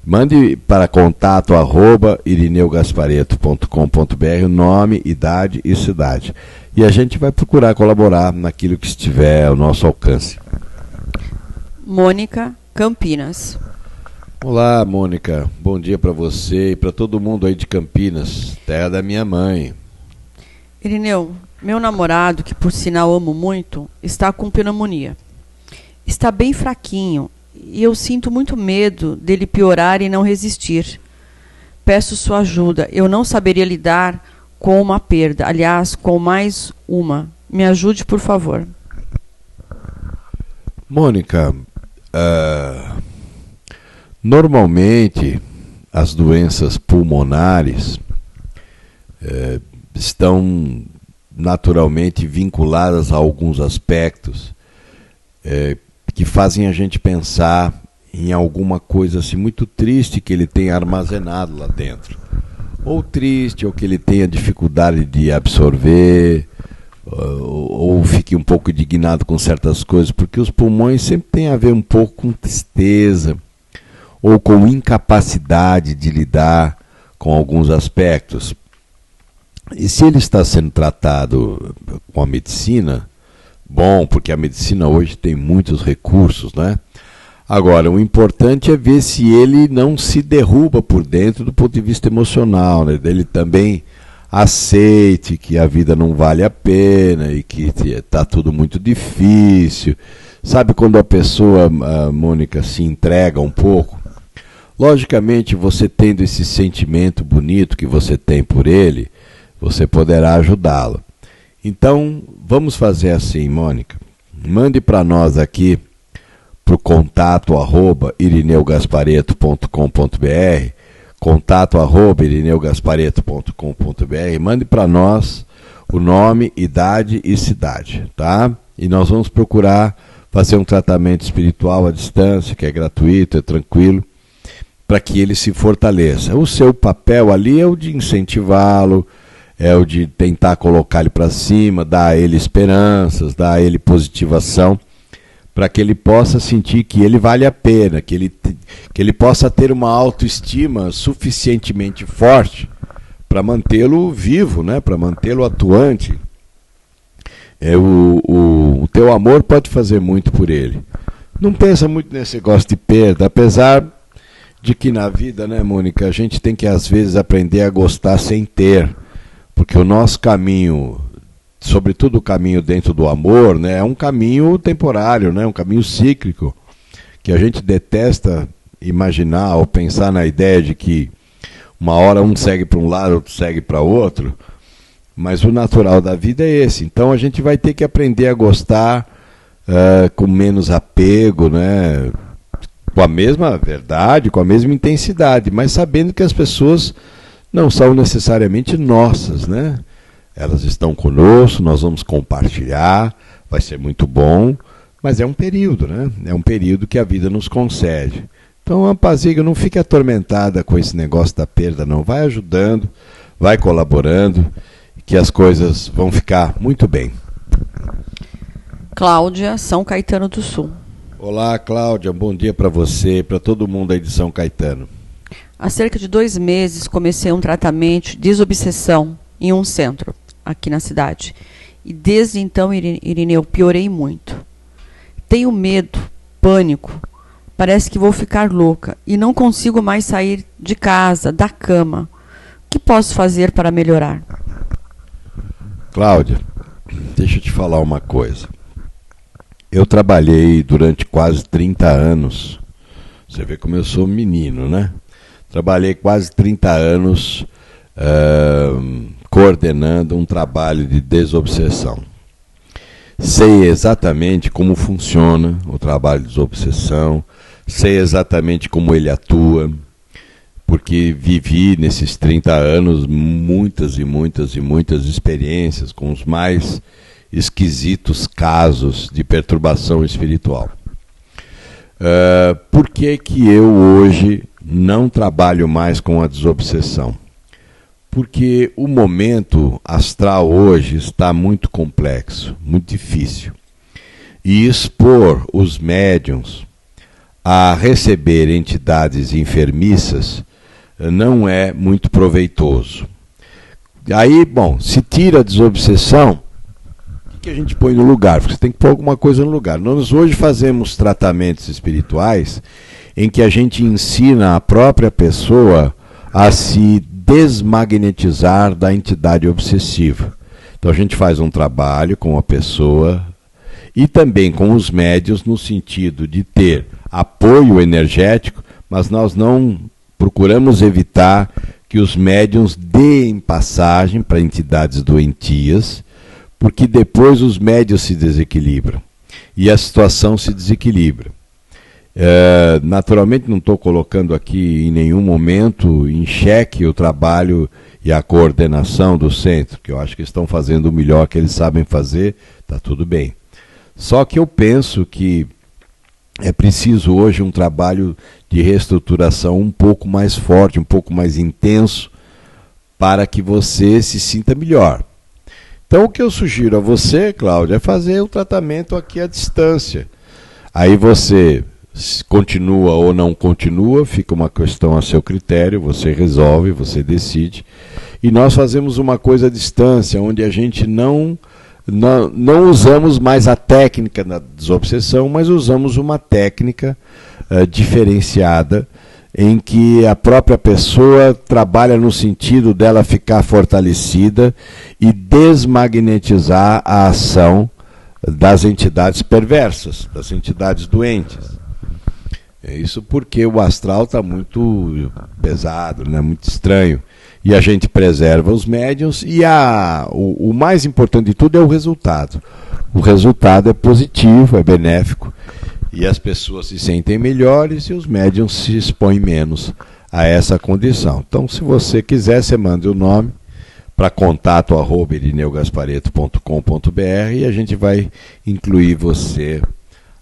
Mande para contato@irineugaspareto.com.br o nome, idade e cidade. E a gente vai procurar colaborar naquilo que estiver ao nosso alcance. Mônica, Campinas. Olá, Mônica. Bom dia para você e para todo mundo aí de Campinas, terra da minha mãe. Irineu, meu namorado, que por sinal amo muito, está com pneumonia. Está bem fraquinho e eu sinto muito medo dele piorar e não resistir. Peço sua ajuda. Eu não saberia lidar com uma perda, aliás, com mais uma. Me ajude, por favor. Mônica, normalmente as doenças pulmonares estão naturalmente vinculadas a alguns aspectos que fazem a gente pensar em alguma coisa assim muito triste que ele tenha armazenado lá dentro. Ou triste, ou que ele tenha dificuldade de absorver, ou fique um pouco indignado com certas coisas, porque os pulmões sempre têm a ver um pouco com tristeza, ou com incapacidade de lidar com alguns aspectos. E se ele está sendo tratado com a medicina, bom, porque a medicina hoje tem muitos recursos, né? Agora, o importante é ver se ele não se derruba por dentro do ponto de vista emocional, né? Ele também aceite que a vida não vale a pena e que está tudo muito difícil. Sabe quando a pessoa, Mônica, se entrega um pouco? Logicamente, você tendo esse sentimento bonito que você tem por ele, você poderá ajudá-lo. Então, vamos fazer assim, Mônica. Mande para nós aqui, para o contato@irineugaspareto.com.br, contato@irineugaspareto.com.br, mande para nós o nome, idade e cidade, tá? E nós vamos procurar fazer um tratamento espiritual à distância, que é gratuito, é tranquilo, para que ele se fortaleça. O seu papel ali é o de incentivá-lo, é o de tentar colocar ele para cima, dar a ele esperanças, dar a ele positivação, para que ele possa sentir que ele vale a pena, que ele possa ter uma autoestima suficientemente forte para mantê-lo vivo, né? Para mantê-lo atuante. O teu amor pode fazer muito por ele. Não pensa muito nesse negócio de perda, apesar de que na vida, né, Mônica, a gente tem que às vezes aprender a gostar sem ter, porque o nosso caminho, sobretudo o caminho dentro do amor, né, é um caminho temporário, né, um caminho cíclico, que a gente detesta imaginar ou pensar na ideia de que uma hora um segue para um lado, outro segue para outro, mas o natural da vida é esse. Então a gente vai ter que aprender a gostar com menos apego, né, com a mesma verdade, com a mesma intensidade, mas sabendo que as pessoas não são necessariamente nossas, né? Elas estão conosco, nós vamos compartilhar, vai ser muito bom, mas é um período, né? É um período que a vida nos concede. Então, apazigua, não fique atormentada com esse negócio da perda, não. Vai ajudando, vai colaborando, que as coisas vão ficar muito bem. Cláudia, São Caetano do Sul. Olá, Cláudia, bom dia para você e para todo mundo aí de São Caetano. Há cerca de 2 meses comecei um tratamento de desobsessão em um centro, aqui na cidade. E desde então, Irineu, piorei muito. Tenho medo, pânico, parece que vou ficar louca e não consigo mais sair de casa, da cama. O que posso fazer para melhorar? Cláudia, deixa eu te falar uma coisa. Eu trabalhei durante quase 30 anos, você vê como eu sou menino, né? Trabalhei quase 30 anos coordenando um trabalho de desobsessão. Sei exatamente como funciona o trabalho de desobsessão, sei exatamente como ele atua, porque vivi nesses 30 anos muitas e muitas e muitas experiências com os mais esquisitos casos de perturbação espiritual. Por que que eu hoje não trabalho mais com a desobsessão? Porque o momento astral hoje está muito complexo, muito difícil. E expor os médiuns a receber entidades enfermiças não é muito proveitoso. Aí, bom, se tira a desobsessão, o que a gente põe no lugar? Porque você tem que pôr alguma coisa no lugar. Nós hoje fazemos tratamentos espirituais em que a gente ensina a própria pessoa a se desmagnetizar da entidade obsessiva. Então a gente faz um trabalho com a pessoa e também com os médiuns no sentido de ter apoio energético, mas nós não procuramos evitar que os médiuns deem passagem para entidades doentias, porque depois os médiuns se desequilibram e a situação se desequilibra. Naturalmente não estou colocando aqui em nenhum momento em xeque o trabalho e a coordenação do centro, que eu acho que estão fazendo o melhor que eles sabem fazer, está tudo bem. Só que eu penso que é preciso hoje um trabalho de reestruturação um pouco mais forte, um pouco mais intenso, para que você se sinta melhor. Então o que eu sugiro a você, Cláudia, é fazer o tratamento aqui à distância. Aí você continua ou não continua, fica uma questão a seu critério, você resolve, você decide. E nós fazemos uma coisa à distância, onde a gente não usamos mais a técnica da desobsessão, mas usamos uma técnica diferenciada, em que a própria pessoa trabalha no sentido dela ficar fortalecida e desmagnetizar a ação das entidades perversas, das entidades doentes. É isso porque o astral está muito pesado, né, muito estranho. E a gente preserva os médiuns e o mais importante de tudo é o resultado. O resultado é positivo, é benéfico e as pessoas se sentem melhores e os médiuns se expõem menos a essa condição. Então, se você quiser, você manda o nome para contato@irineugaspareto.com.br e a gente vai incluir você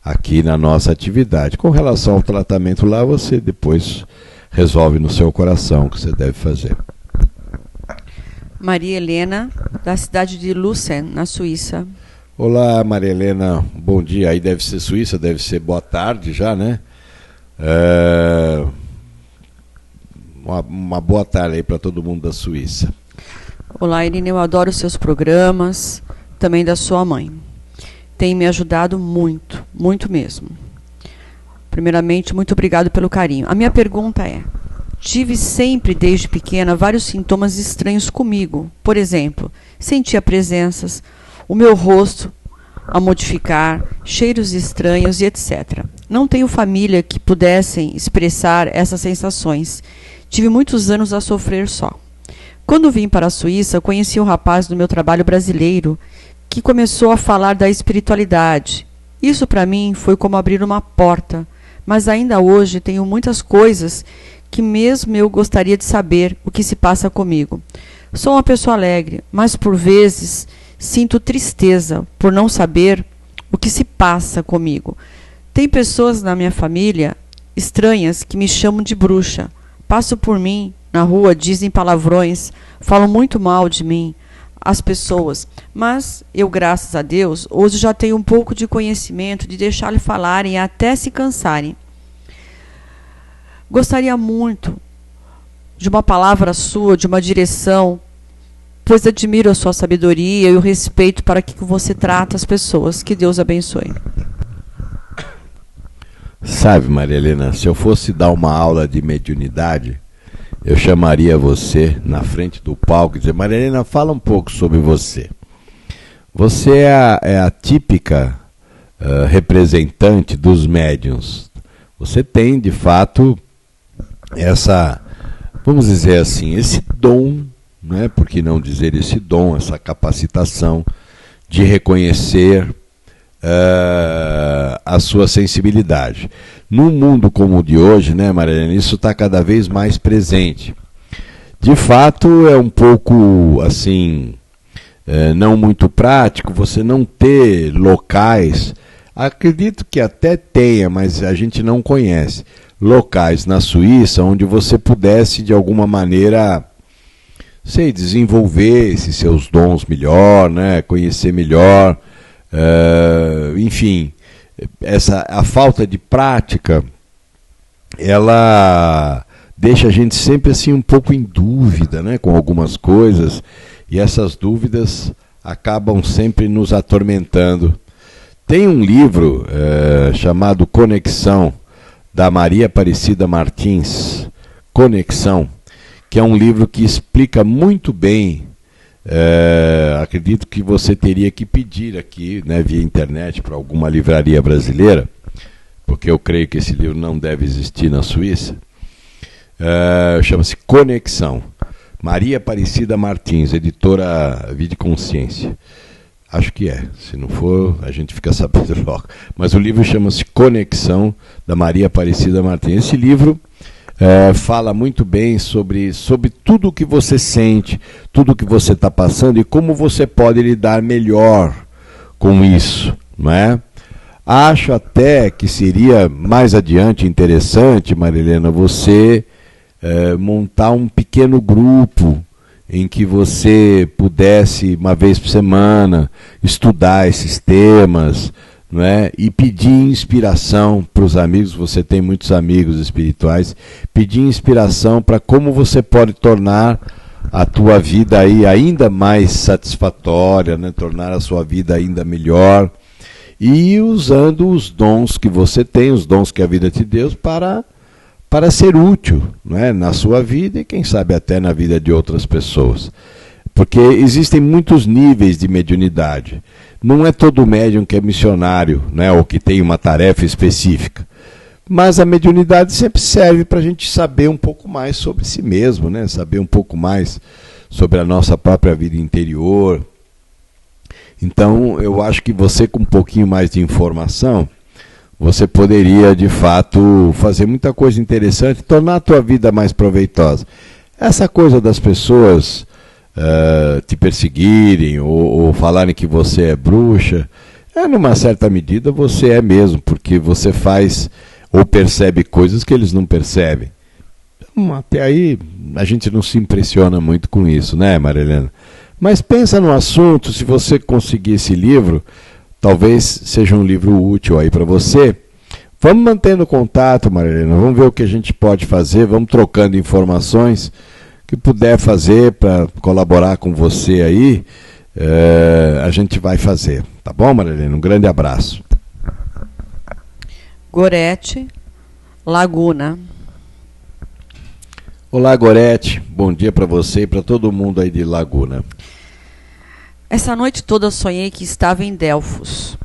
aqui na nossa atividade. Com relação ao tratamento lá, você depois resolve no seu coração o que você deve fazer. Maria Helena, da cidade de Lucerne, na Suíça. Olá, Maria Helena, bom dia. Aí deve ser Suíça, deve ser boa tarde já, né? Uma boa tarde aí para todo mundo da Suíça. Olá, Irineu, eu adoro os seus programas, também da sua mãe. Tem me ajudado muito, muito mesmo. Primeiramente, muito obrigado pelo carinho. A minha pergunta é: tive sempre, desde pequena, vários sintomas estranhos comigo. Por exemplo, sentia presenças, o meu rosto a modificar, cheiros estranhos e etc. Não tenho família que pudessem expressar essas sensações. Tive muitos anos a sofrer só. Quando vim para a Suíça, conheci um rapaz do meu trabalho brasileiro que começou a falar da espiritualidade. Isso para mim foi como abrir uma porta, mas ainda hoje tenho muitas coisas que mesmo eu gostaria de saber o que se passa comigo. Sou uma pessoa alegre, mas por vezes sinto tristeza por não saber o que se passa comigo. Tem pessoas na minha família estranhas que me chamam de bruxa. Passam por mim na rua, dizem palavrões, falam muito mal de mim, as pessoas. Mas eu, graças a Deus, hoje já tenho um pouco de conhecimento de deixar-lhe falarem até se cansarem. Gostaria muito de uma palavra sua, de uma direção, pois admiro a sua sabedoria e o respeito para que você trata as pessoas. Que Deus abençoe. Sabe, Maria Helena, se eu fosse dar uma aula de mediunidade, eu chamaria você na frente do palco e dizer: Maria Helena, fala um pouco sobre você. Você é a típica representante dos médiuns. Você tem, de fato, essa, vamos dizer assim, esse dom, né, por que não dizer esse dom, essa capacitação de reconhecer a sua sensibilidade. Num mundo como o de hoje, né, Maria, isso está cada vez mais presente. De fato, é um pouco assim, não muito prático você não ter locais, acredito que até tenha, mas a gente não conhece, locais na Suíça onde você pudesse de alguma maneira, sei, desenvolver esses seus dons melhor, né, conhecer melhor, enfim, a falta de prática, ela deixa a gente sempre assim um pouco em dúvida, né, com algumas coisas, e essas dúvidas acabam sempre nos atormentando. Tem um livro chamado Conexão, da Maria Aparecida Martins, Conexão, que é um livro que explica muito bem, acredito que você teria que pedir aqui, né, via internet, para alguma livraria brasileira, porque eu creio que esse livro não deve existir na Suíça. Chama-se Conexão, Maria Aparecida Martins, editora Vida e Consciência. Acho que é, se não for, a gente fica sabendo logo. Mas o livro chama-se Conexão, da Maria Aparecida Martins. Esse livro fala muito bem sobre tudo o que você sente, tudo o que você está passando e como você pode lidar melhor com isso, não é? Acho até que seria mais adiante interessante, Maria Helena, você montar um pequeno grupo em que você pudesse, uma vez por semana, estudar esses temas, não é? E pedir inspiração para os amigos, você tem muitos amigos espirituais, pedir inspiração para como você pode tornar a tua vida aí ainda mais satisfatória, né? Tornar a sua vida ainda melhor, e usando os dons que você tem, os dons que a vida te deu, para ser útil, não é? Na sua vida e quem sabe até na vida de outras pessoas. Porque existem muitos níveis de mediunidade. Não é todo médium que é missionário, né, ou que tem uma tarefa específica. Mas a mediunidade sempre serve para a gente saber um pouco mais sobre si mesmo, né, saber um pouco mais sobre a nossa própria vida interior. Então, eu acho que você, com um pouquinho mais de informação, você poderia, de fato, fazer muita coisa interessante, tornar a tua vida mais proveitosa. Essa coisa das pessoas te perseguirem ou falarem que você é bruxa, Numa certa medida você é mesmo, porque você faz ou percebe coisas que eles não percebem. Então, até aí a gente não se impressiona muito com isso, né, Maria Helena? Mas pensa no assunto, se você conseguir esse livro, talvez seja um livro útil aí para você. Vamos mantendo contato, Maria Helena, vamos ver o que a gente pode fazer, vamos trocando informações que puder fazer para colaborar com você aí, a gente vai fazer. Tá bom, Maria Helena? Um grande abraço. Gorete, Laguna. Olá, Gorete. Bom dia para você e para todo mundo aí de Laguna. Essa noite toda sonhei que estava em Delfos.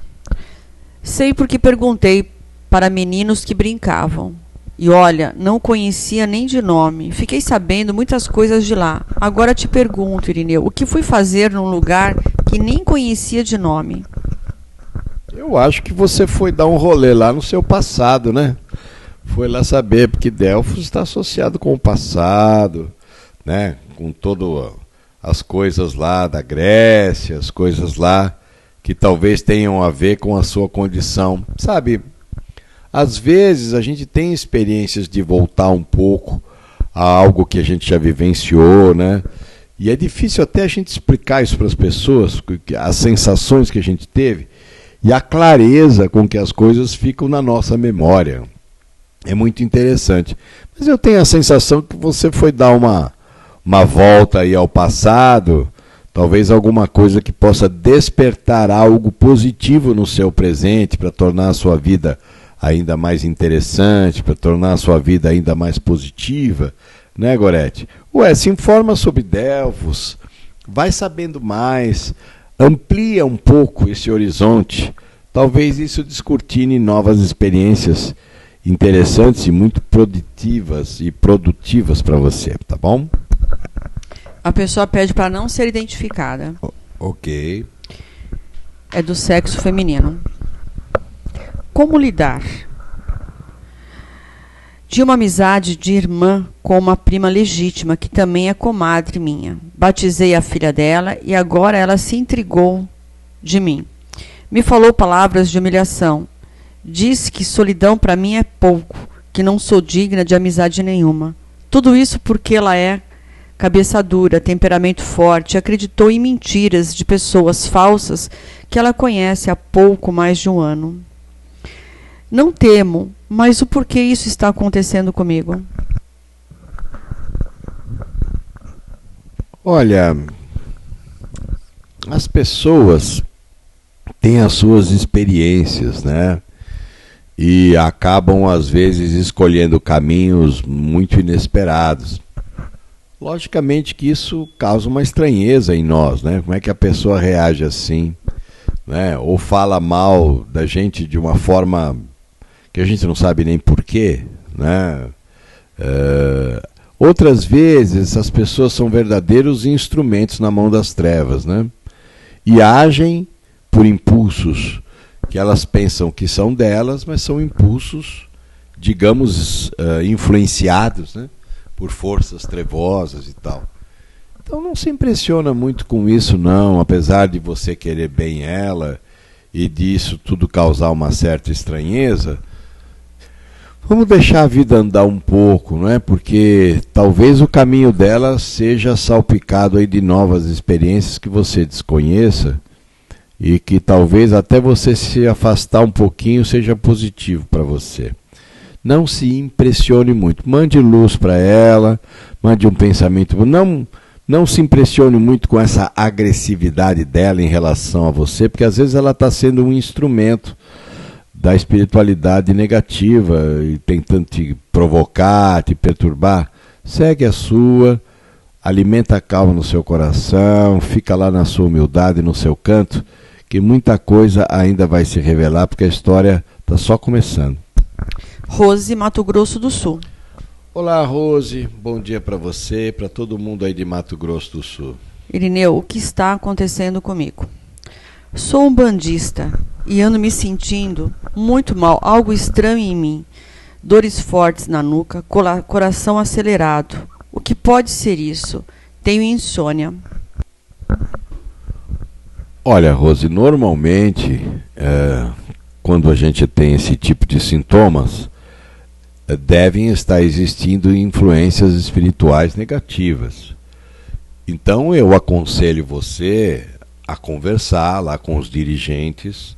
Sei porque perguntei para meninos que brincavam. E olha, não conhecia nem de nome. Fiquei sabendo muitas coisas de lá. Agora te pergunto, Irineu, o que fui fazer num lugar que nem conhecia de nome? Eu acho que você foi dar um rolê lá no seu passado, né? Foi lá saber, porque Delfos está associado com o passado, né? Com todas as coisas lá da Grécia, as coisas lá que talvez tenham a ver com a sua condição. Sabe, às vezes a gente tem experiências de voltar um pouco a algo que a gente já vivenciou, né? E é difícil até a gente explicar isso para as pessoas, as sensações que a gente teve e a clareza com que as coisas ficam na nossa memória. É muito interessante. Mas eu tenho a sensação que você foi dar uma volta aí ao passado, talvez alguma coisa que possa despertar algo positivo no seu presente para tornar a sua vida ainda mais interessante, para tornar a sua vida ainda mais positiva, né, Gorete? Se informa sobre Delfos, vai sabendo mais, amplia um pouco esse horizonte, talvez isso descortine novas experiências interessantes e muito produtivas para você, tá bom? A pessoa pede para não ser identificada. Ok. É do sexo feminino. Como lidar? De uma amizade de irmã com uma prima legítima, que também é comadre minha. Batizei a filha dela e agora ela se intrigou de mim. Me falou palavras de humilhação. Disse que solidão para mim é pouco, que não sou digna de amizade nenhuma. Tudo isso porque ela é cabeça dura, temperamento forte, acreditou em mentiras de pessoas falsas que ela conhece há pouco mais de um ano. Não temo, mas o porquê isso está acontecendo comigo? Olha, as pessoas têm as suas experiências, né? E acabam, às vezes, escolhendo caminhos muito inesperados. Logicamente que isso causa uma estranheza em nós, né? Como é que a pessoa reage assim, né? Ou fala mal da gente de uma forma que a gente não sabe nem porquê, né? Outras vezes, essas pessoas são verdadeiros instrumentos na mão das trevas, né? E agem por impulsos que elas pensam que são delas, mas são impulsos, digamos, influenciados, né, por forças trevosas e tal. Então não se impressiona muito com isso não, apesar de você querer bem ela e disso tudo causar uma certa estranheza. Vamos deixar a vida andar um pouco, não é? Porque talvez o caminho dela seja salpicado aí de novas experiências que você desconheça, e que talvez até você se afastar um pouquinho seja positivo para você. Não se impressione muito. Mande luz para ela, mande um pensamento. Não se impressione muito com essa agressividade dela em relação a você, porque às vezes ela está sendo um instrumento da espiritualidade negativa e tentando te provocar, te perturbar. Segue a sua, alimenta a calma no seu coração, fica lá na sua humildade, no seu canto, que muita coisa ainda vai se revelar, porque a história está só começando. Rose, Mato Grosso do Sul. Olá, Rose. Bom dia para você, para todo mundo aí de Mato Grosso do Sul. Irineu, o que está acontecendo comigo? Sou um bandista e ando me sentindo muito mal, algo estranho em mim. Dores fortes na nuca, coração acelerado. O que pode ser isso? Tenho insônia. Olha, Rose, normalmente, quando a gente tem esse tipo de sintomas, devem estar existindo influências espirituais negativas. Então eu aconselho você a conversar lá com os dirigentes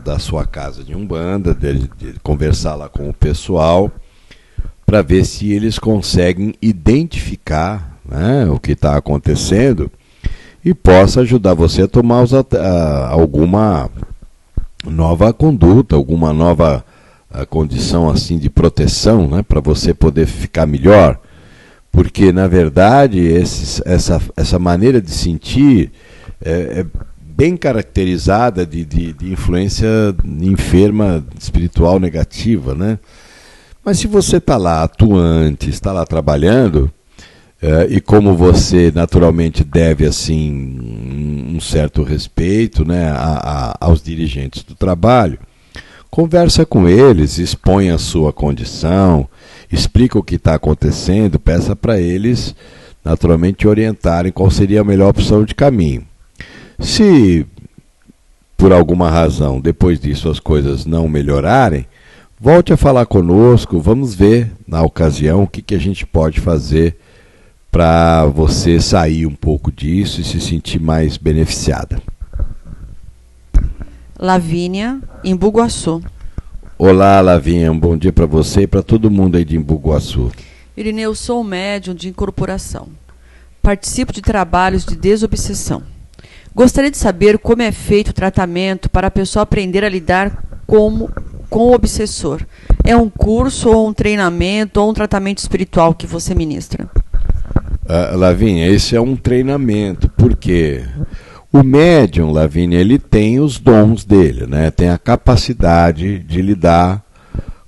da sua casa de Umbanda, de conversar lá com o pessoal, para ver se eles conseguem identificar, né, o que está acontecendo e possa ajudar você a tomar alguma nova conduta, alguma nova condição assim de proteção, né, para você poder ficar melhor. Porque, na verdade, essa maneira de sentir é bem caracterizada de influência enferma espiritual negativa, né? Mas se você está lá atuante, está lá trabalhando, e como você naturalmente deve assim um certo respeito, né, aos dirigentes do trabalho, conversa com eles, expõe a sua condição, explica o que está acontecendo, peça para eles naturalmente orientarem qual seria a melhor opção de caminho. Se por alguma razão depois disso as coisas não melhorarem, volte a falar conosco, vamos ver na ocasião o que a gente pode fazer para você sair um pouco disso e se sentir mais beneficiada. Lavínia, em Bugaçu. Olá, Lavínia, um bom dia para você e para todo mundo aí de Bugaçu. Irineu, sou médium de incorporação. Participo de trabalhos de desobsessão. Gostaria de saber como é feito o tratamento para a pessoa aprender a lidar com o obsessor. É um curso ou um treinamento ou um tratamento espiritual que você ministra? Lavínia, esse é um treinamento, porque o médium, Lavínia, ele tem os dons dele, né? Tem a capacidade de lidar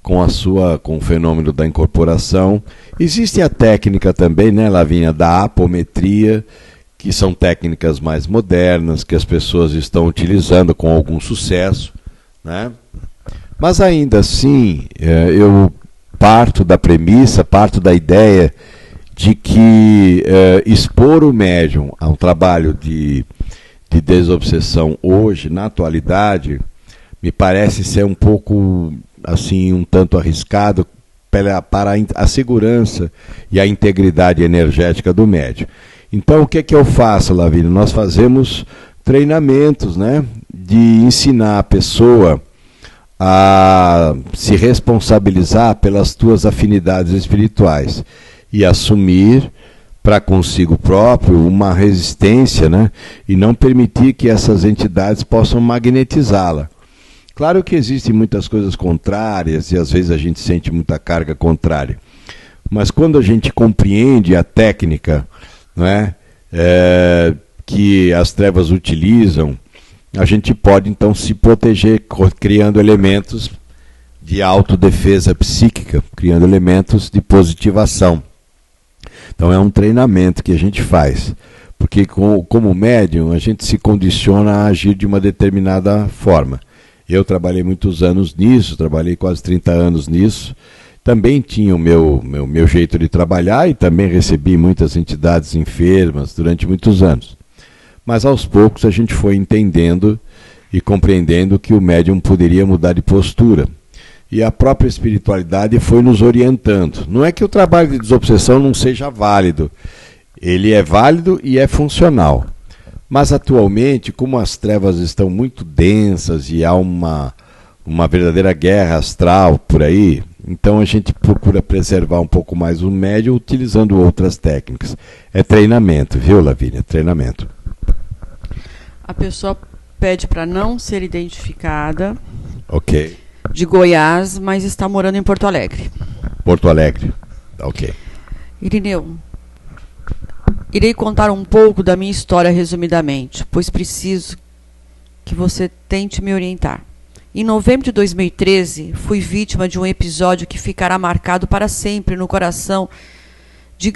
com o fenômeno da incorporação. Existe a técnica também, né, Lavínia, da apometria, que são técnicas mais modernas, que as pessoas estão utilizando com algum sucesso, né? Mas ainda assim, eu parto da premissa, parto da ideia de que expor o médium a um trabalho de desobsessão hoje, na atualidade, me parece ser um pouco, assim, um tanto arriscado para a segurança e a integridade energética do médium. Então, o que é que eu faço, Lavínia? Nós fazemos treinamentos, né, de ensinar a pessoa a se responsabilizar pelas suas afinidades espirituais e assumir para consigo próprio uma resistência, né, e não permitir que essas entidades possam magnetizá-la. Claro que existem muitas coisas contrárias e às vezes a gente sente muita carga contrária, mas quando a gente compreende a técnica, não é, que as trevas utilizam, a gente pode então se proteger criando elementos de autodefesa psíquica, criando elementos de positivação. Então é um treinamento que a gente faz, porque como médium a gente se condiciona a agir de uma determinada forma. Eu trabalhei muitos anos nisso, trabalhei quase 30 anos nisso, também tinha o meu jeito de trabalhar e também recebi muitas entidades enfermas durante muitos anos. Mas aos poucos a gente foi entendendo e compreendendo que o médium poderia mudar de postura. E a própria espiritualidade foi nos orientando. Não é que o trabalho de desobsessão não seja válido. Ele é válido e é funcional. Mas atualmente, como as trevas estão muito densas e há uma verdadeira guerra astral por aí, então a gente procura preservar um pouco mais o médium utilizando outras técnicas. É treinamento, viu, Lavínia? Treinamento. A pessoa pede para não ser identificada. Ok. De Goiás, mas está morando em Porto Alegre. Porto Alegre, ok. Irineu, irei contar um pouco da minha história resumidamente, pois preciso que você tente me orientar. Em novembro de 2013, fui vítima de um episódio que ficará marcado para sempre no coração de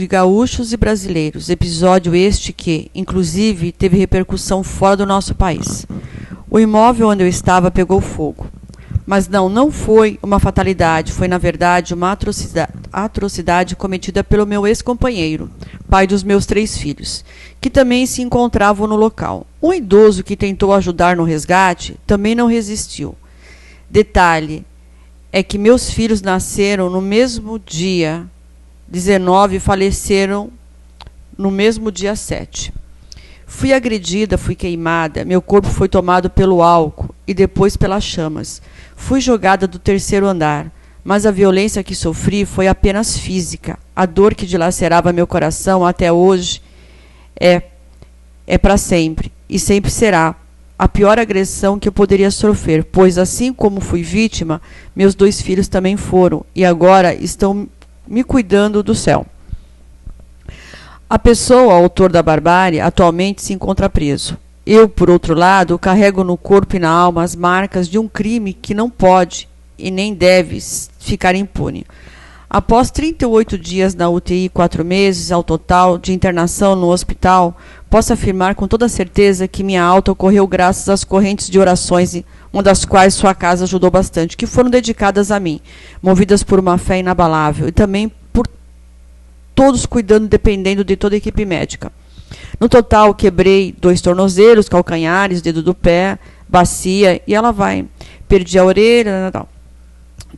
gaúchos e brasileiros. Episódio este que, inclusive, teve repercussão fora do nosso país. O imóvel onde eu estava pegou fogo. Mas não foi uma fatalidade, foi na verdade uma atrocidade. atrocidade cometida pelo meu ex-companheiro, pai dos meus 3 filhos, que também se encontravam no local. Um idoso que tentou ajudar no resgate também não resistiu. Detalhe é que meus filhos nasceram no mesmo dia 19 e faleceram no mesmo dia 7. Fui agredida, fui queimada, meu corpo foi tomado pelo álcool e depois pelas chamas. Fui jogada do 3º andar, mas a violência que sofri foi apenas física. A dor que dilacerava meu coração até hoje é para sempre, e sempre será a pior agressão que eu poderia sofrer, pois assim como fui vítima, meus 2 filhos também foram, e agora estão me cuidando do céu. A pessoa, autor da barbárie, atualmente se encontra preso. Eu, por outro lado, carrego no corpo e na alma as marcas de um crime que não pode e nem deve ficar impune. Após 38 dias na UTI e 4 meses ao total de internação no hospital, posso afirmar com toda certeza que minha alta ocorreu graças às correntes de orações, uma das quais sua casa ajudou bastante, que foram dedicadas a mim, movidas por uma fé inabalável, e também por todos cuidando, dependendo de toda a equipe médica. No total, quebrei 2 tornozelos, calcanhares, dedo do pé, bacia, e ela vai. Perdi a orelha, tal.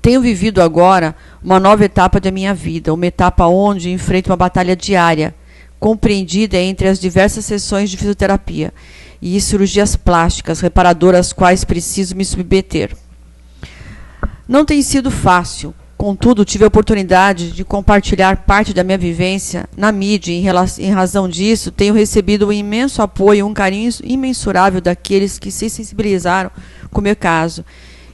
Tenho vivido agora uma nova etapa da minha vida, uma etapa onde enfrento uma batalha diária, compreendida entre as diversas sessões de fisioterapia e cirurgias plásticas reparadoras às quais preciso me submeter. Não tem sido fácil, contudo, tive a oportunidade de compartilhar parte da minha vivência na mídia e, em razão disso, tenho recebido um imenso apoio e um carinho imensurável daqueles que se sensibilizaram com o meu caso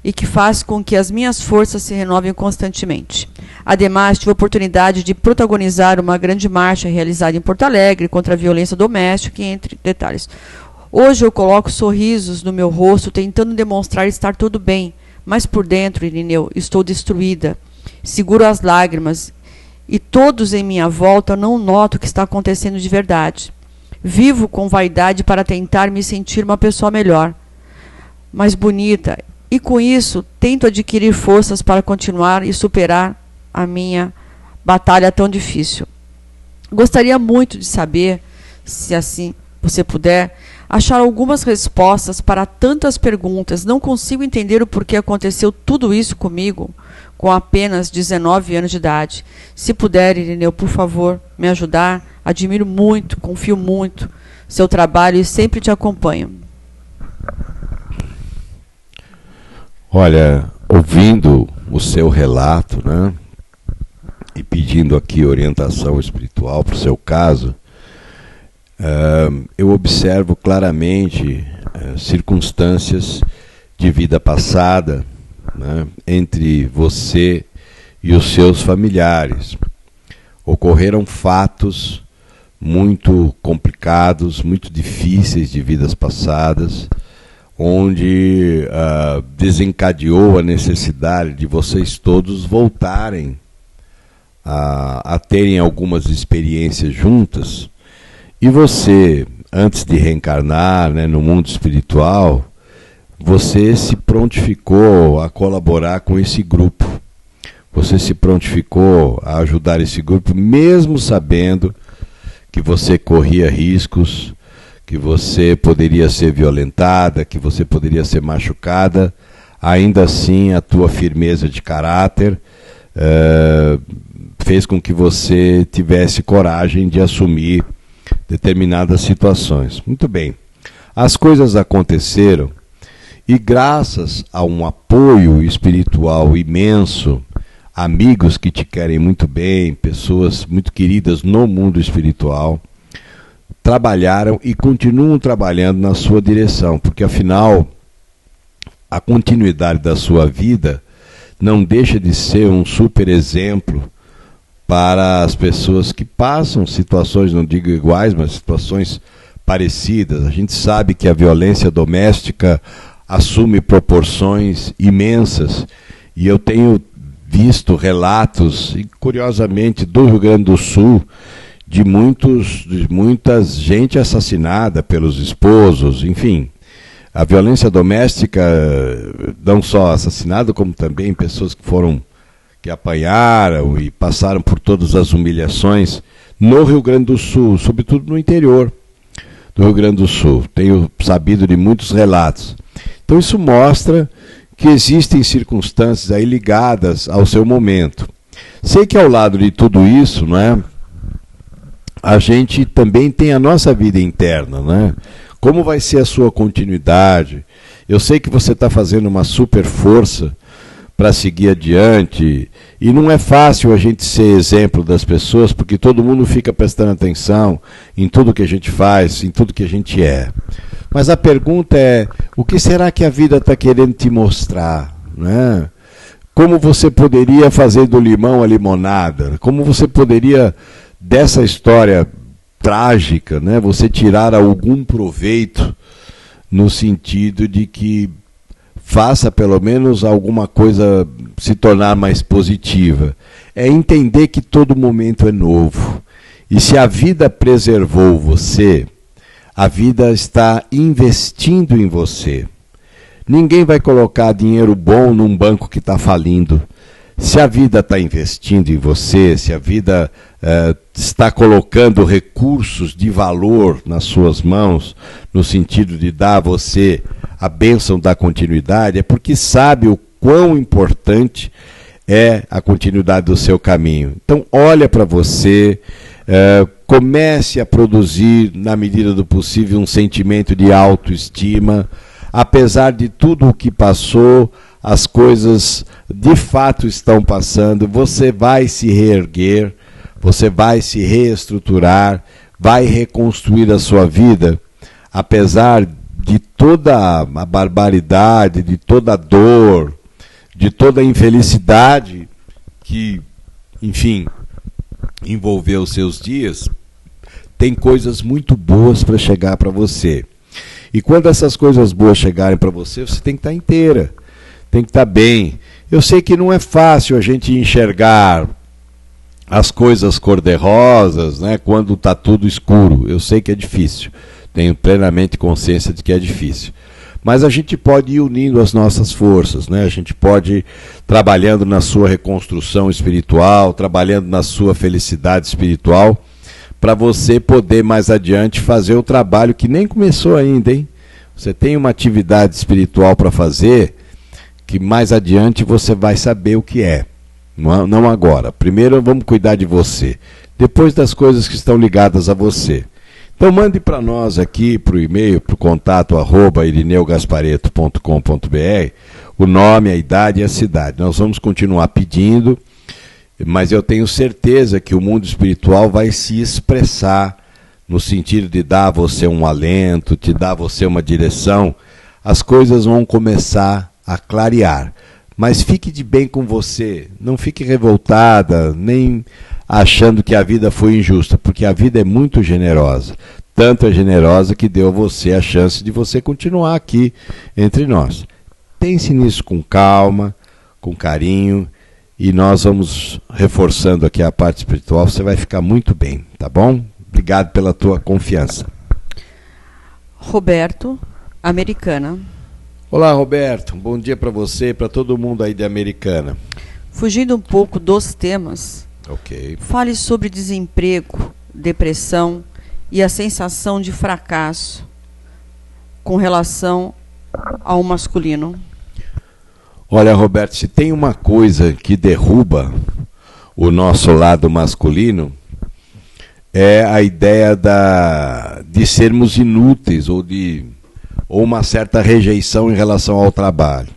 e que faz com que as minhas forças se renovem constantemente. Ademais, tive a oportunidade de protagonizar uma grande marcha realizada em Porto Alegre contra a violência doméstica, entre detalhes. Hoje eu coloco sorrisos no meu rosto, tentando demonstrar estar tudo bem, mas por dentro, Irineu, estou destruída. Seguro as lágrimas e todos em minha volta não notam o que está acontecendo de verdade. Vivo com vaidade para tentar me sentir uma pessoa melhor, mais bonita, e com isso tento adquirir forças para continuar e superar a minha batalha tão difícil. Gostaria muito de saber, se assim você puder, achar algumas respostas para tantas perguntas. Não consigo entender o porquê aconteceu tudo isso comigo com apenas 19 anos de idade. Se puder, Irineu, por favor, me ajudar. Admiro muito, confio muito seu trabalho e sempre te acompanho. Olha, ouvindo o seu relato, né, e pedindo aqui orientação espiritual para o seu caso, eu observo claramente circunstâncias de vida passada, né, entre você e os seus familiares. Ocorreram fatos muito complicados, muito difíceis de vidas passadas, onde desencadeou a necessidade de vocês todos voltarem a terem algumas experiências juntas. E você, antes de reencarnar, né, no mundo espiritual, você se prontificou a colaborar com esse grupo. Você se prontificou a ajudar esse grupo, mesmo sabendo que você corria riscos, que você poderia ser violentada, que você poderia ser machucada. Ainda assim, a tua firmeza de caráter fez com que você tivesse coragem de assumir determinadas situações. Muito bem. As coisas aconteceram e graças a um apoio espiritual imenso, amigos que te querem muito bem, pessoas muito queridas no mundo espiritual, trabalharam e continuam trabalhando na sua direção, porque afinal a continuidade da sua vida não deixa de ser um super exemplo para as pessoas que passam situações, não digo iguais, mas situações parecidas. A gente sabe que a violência doméstica assume proporções imensas, e eu tenho visto relatos, e curiosamente do Rio Grande do Sul, de muita gente assassinada pelos esposos, enfim. A violência doméstica, não só assassinada, como também pessoas que foram que apanharam e passaram por todas as humilhações no Rio Grande do Sul, sobretudo no interior do Rio Grande do Sul. Tenho sabido de muitos relatos. Então isso mostra que existem circunstâncias aí ligadas ao seu momento. Sei que ao lado de tudo isso, né, a gente também tem a nossa vida interna, né? Como vai ser a sua continuidade? Eu sei que você está fazendo uma super força para seguir adiante, e não é fácil a gente ser exemplo das pessoas, porque todo mundo fica prestando atenção em tudo que a gente faz, em tudo que a gente é. Mas a pergunta é, o que será que a vida está querendo te mostrar, né? Como você poderia fazer do limão a limonada? Como você poderia, dessa história trágica, né, você tirar algum proveito no sentido de que faça pelo menos alguma coisa se tornar mais positiva. É entender que todo momento é novo. E se a vida preservou você, a vida está investindo em você. Ninguém vai colocar dinheiro bom num banco que está falindo. Se a vida está investindo em você, se a vida está colocando recursos de valor nas suas mãos, no sentido de dar a você a bênção da continuidade, é porque sabe o quão importante é a continuidade do seu caminho. Então, olha para você, comece a produzir, na medida do possível, um sentimento de autoestima. Apesar de tudo o que passou, as coisas de fato estão passando, você vai se reerguer, você vai se reestruturar, vai reconstruir a sua vida, apesar de toda a barbaridade, de toda a dor, de toda a infelicidade que, enfim, envolveu os seus dias, tem coisas muito boas para chegar para você. E quando essas coisas boas chegarem para você, você tem que estar inteira, tem que estar bem. Eu sei que não é fácil a gente enxergar as coisas cor-de-rosas, né, quando está tudo escuro. Eu sei que é difícil, tenho plenamente consciência de que é difícil. Mas a gente pode ir unindo as nossas forças, né? A gente pode ir trabalhando na sua reconstrução espiritual, trabalhando na sua felicidade espiritual, para você poder mais adiante fazer o trabalho que nem começou ainda, hein? Você tem uma atividade espiritual para fazer que mais adiante você vai saber o que é, não agora. Primeiro vamos cuidar de você, depois das coisas que estão ligadas a você. Então mande para nós aqui, para o e-mail, para o contato @irineugaspareto.com.br, o nome, a idade e a cidade. Nós vamos continuar pedindo, mas eu tenho certeza que o mundo espiritual vai se expressar no sentido de dar a você um alento, te dar a você uma direção. As coisas vão começar a clarear. Mas fique de bem com você, não fique revoltada, nem achando que a vida foi injusta, porque a vida é muito generosa. Tanto é generosa que deu a você a chance de você continuar aqui entre nós. Pense nisso com calma, com carinho, e nós vamos reforçando aqui a parte espiritual, você vai ficar muito bem, tá bom? Obrigado pela tua confiança. Roberto, Americana. Olá, Roberto. Bom dia para você e para todo mundo aí de Americana. Fugindo um pouco dos temas, fale sobre desemprego, depressão e a sensação de fracasso com relação ao masculino. Olha, Roberto, se tem uma coisa que derruba o nosso lado masculino, é a ideia de sermos inúteis ou uma certa rejeição em relação ao trabalho.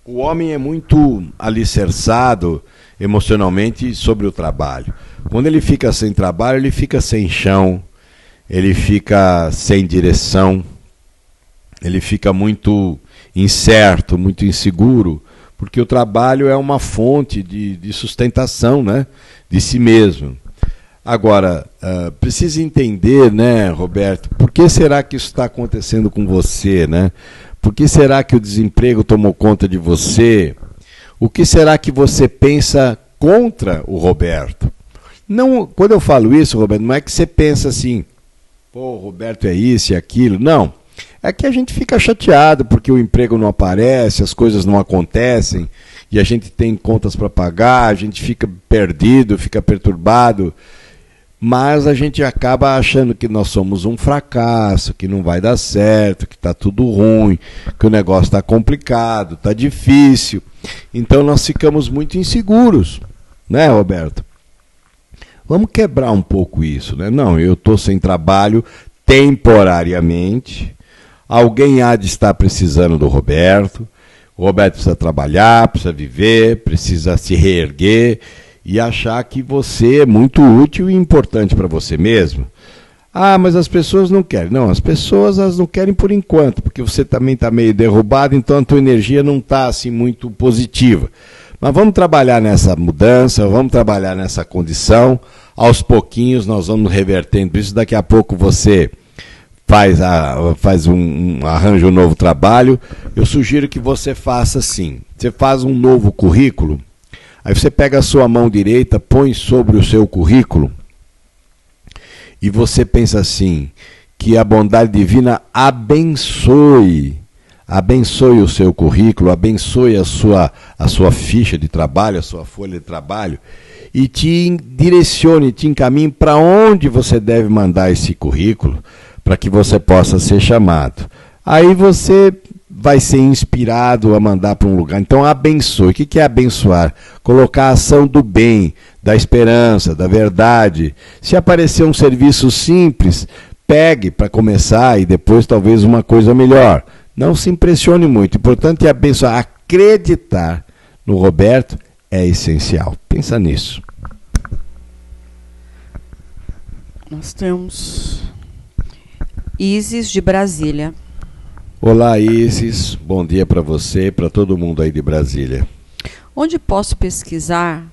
O homem é muito alicerçado emocionalmente sobre o trabalho. Quando ele fica sem trabalho, ele fica sem chão, ele fica sem direção, ele fica muito incerto, muito inseguro, porque o trabalho é uma fonte de sustentação, né, de si mesmo. Agora, precisa entender, né, Roberto, por que será que isso está acontecendo com você, né? Por que será que o desemprego tomou conta de você? O que será que você pensa contra o Roberto? Não, quando eu falo isso, Roberto, não é que você pensa assim, pô, o Roberto é isso e aquilo. Não, é que a gente fica chateado porque o emprego não aparece, as coisas não acontecem, e a gente tem contas para pagar, a gente fica perdido, fica perturbado, mas a gente acaba achando que nós somos um fracasso, que não vai dar certo, que está tudo ruim, que o negócio está complicado, está difícil. Então nós ficamos muito inseguros, né, Roberto? Vamos quebrar um pouco isso, né? Não, eu estou sem trabalho temporariamente, alguém há de estar precisando do Roberto, o Roberto precisa trabalhar, precisa viver, precisa se reerguer e achar que você é muito útil e importante para você mesmo. Ah, mas as pessoas não querem. Não, as pessoas elas não querem por enquanto, porque você também está meio derrubado, então a tua energia não está assim muito positiva. Mas vamos trabalhar nessa mudança, vamos trabalhar nessa condição. Aos pouquinhos nós vamos revertendo isso. Daqui a pouco você arranja um novo trabalho. Eu sugiro que você faça assim. Você faz um novo currículo, aí você pega a sua mão direita, põe sobre o seu currículo e você pensa assim, que a bondade divina abençoe o seu currículo, abençoe a sua ficha de trabalho, a sua folha de trabalho, e te direcione, te encaminhe para onde você deve mandar esse currículo, para que você possa ser chamado. Aí você vai ser inspirado a mandar para um lugar. Então abençoe. O que é abençoar? Colocar a ação do bem, da esperança, da verdade. Se aparecer um serviço simples, pegue para começar e depois talvez uma coisa melhor. Não se impressione muito. O importante é abençoar. Acreditar no Roberto é essencial. Pensa nisso. Nós temos Isis de Brasília. Olá, Isis. Bom dia para você e para todo mundo aí de Brasília. Onde posso pesquisar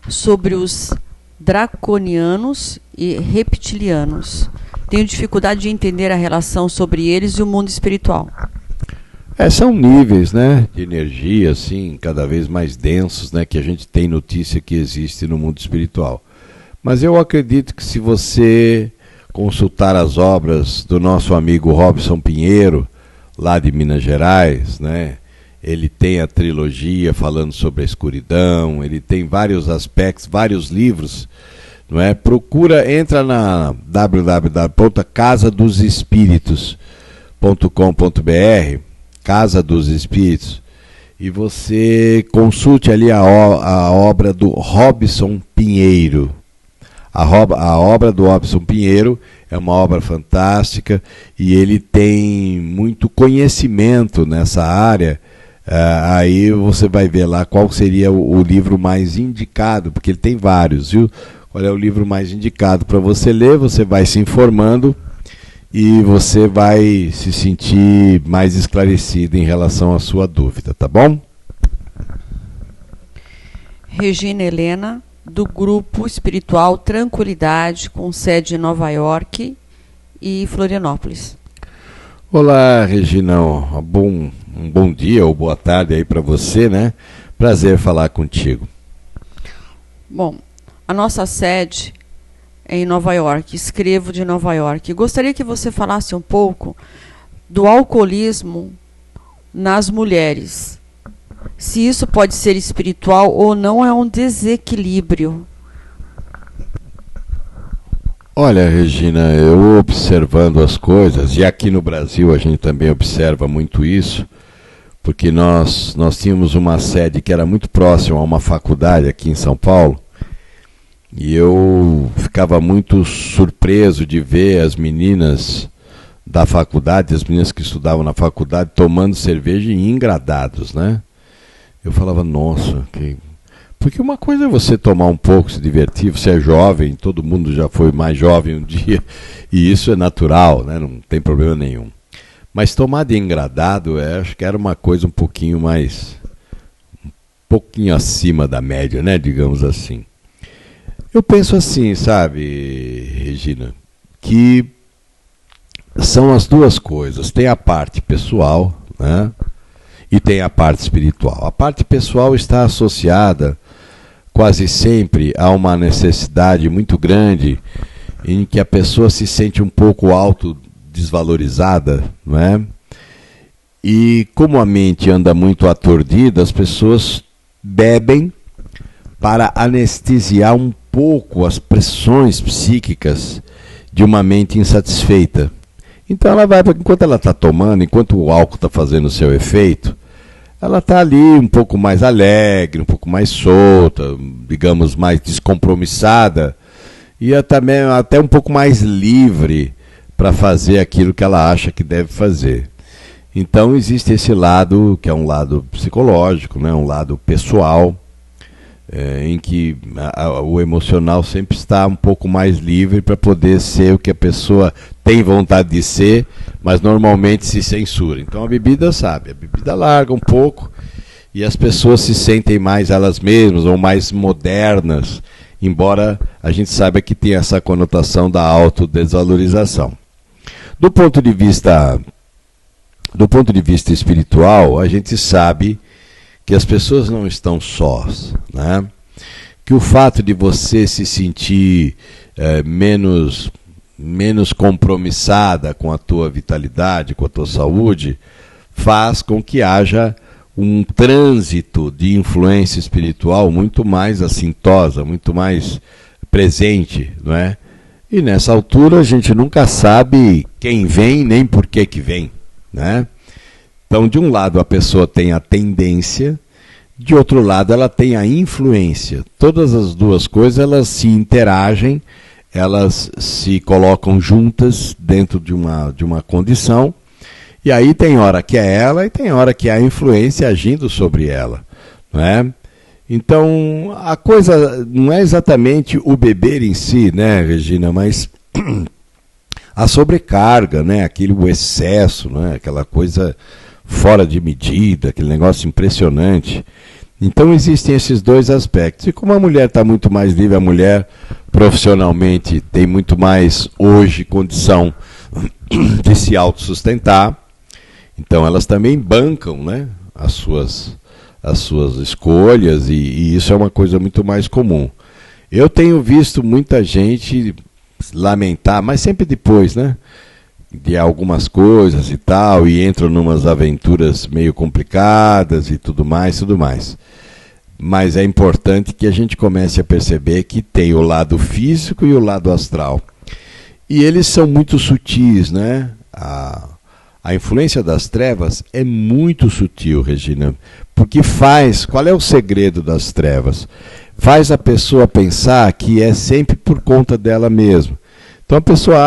sobre os draconianos e reptilianos? Tenho dificuldade de entender a relação sobre eles e o mundo espiritual. São níveis, né, de energia, assim, cada vez mais densos, né, que a gente tem notícia que existe no mundo espiritual. Mas eu acredito que se você consultar as obras do nosso amigo Robson Pinheiro, lá de Minas Gerais, né, ele tem a trilogia falando sobre a escuridão, ele tem vários aspectos, vários livros, não é? Entra na www.casadosespíritos.com.br, Casa dos Espíritos, e você consulte ali a obra do Robson Pinheiro. A obra do Robson Pinheiro é uma obra fantástica e ele tem muito conhecimento nessa área. Aí você vai ver lá qual seria o livro mais indicado, porque ele tem vários, viu? Qual é o livro mais indicado para você ler, você vai se informando e você vai se sentir mais esclarecido em relação à sua dúvida, tá bom? Regina Helena, do grupo espiritual Tranquilidade, com sede em Nova York e Florianópolis. Olá, Regina, um bom dia ou boa tarde aí para você, né? Prazer falar contigo. Bom, a nossa sede é em Nova York, escrevo de Nova York. Gostaria que você falasse um pouco do alcoolismo nas mulheres. Se isso pode ser espiritual ou não, é um desequilíbrio. Olha, Regina, eu observando as coisas, e aqui no Brasil a gente também observa muito isso, porque nós tínhamos uma sede que era muito próxima a uma faculdade aqui em São Paulo, e eu ficava muito surpreso de ver as meninas da faculdade, as meninas que estudavam na faculdade, tomando cerveja em engradados, né? Eu falava, nossa, porque uma coisa é você tomar um pouco, se divertir, você é jovem, todo mundo já foi mais jovem um dia, e isso é natural, né? Não tem problema nenhum. Mas tomar de engradado, acho que era uma coisa um pouquinho acima da média, né? Digamos assim. Eu penso assim, sabe, Regina, que são as duas coisas. Tem a parte pessoal, né? E tem a parte espiritual. A parte pessoal está associada quase sempre a uma necessidade muito grande em que a pessoa se sente um pouco autodesvalorizada, não é? E como a mente anda muito aturdida, as pessoas bebem para anestesiar um pouco as pressões psíquicas de uma mente insatisfeita. Então ela vai, enquanto ela está tomando, enquanto o álcool está fazendo o seu efeito, ela está ali um pouco mais alegre, um pouco mais solta, digamos, mais descompromissada e até um pouco mais livre para fazer aquilo que ela acha que deve fazer. Então existe esse lado, que é um lado psicológico, né, um lado pessoal, em que o emocional sempre está um pouco mais livre para poder ser o que a pessoa tem vontade de ser, mas normalmente se censura. Então a bebida larga um pouco e as pessoas se sentem mais elas mesmas ou mais modernas, embora a gente saiba que tem essa conotação da autodesvalorização. Do ponto de vista espiritual, a gente sabe que as pessoas não estão sós, né? Que o fato de você se sentir menos compromissada com a tua vitalidade, com a tua saúde, faz com que haja um trânsito de influência espiritual muito mais assintosa, muito mais presente, não é? E nessa altura a gente nunca sabe quem vem nem por que vem, né? Então, de um lado, a pessoa tem a tendência, de outro lado, ela tem a influência. Todas as duas coisas, elas se interagem, elas se colocam juntas dentro de uma condição, e aí tem hora que é ela e tem hora que é a influência agindo sobre ela, não é? Então, a coisa não é exatamente o beber em si, né, Regina, mas a sobrecarga, né, o excesso, né, aquela coisa fora de medida, aquele negócio impressionante. Então existem esses dois aspectos. E como a mulher está muito mais livre, a mulher profissionalmente tem muito mais hoje condição de se autossustentar, então elas também bancam, né, as suas escolhas e isso é uma coisa muito mais comum. Eu tenho visto muita gente lamentar, mas sempre depois, né, de algumas coisas e tal, e entram numas aventuras meio complicadas e tudo mais. Mas é importante que a gente comece a perceber que tem o lado físico e o lado astral. E eles são muito sutis, né? A influência das trevas é muito sutil, Regina, porque qual é o segredo das trevas? Faz a pessoa pensar que é sempre por conta dela mesma. Então a pessoa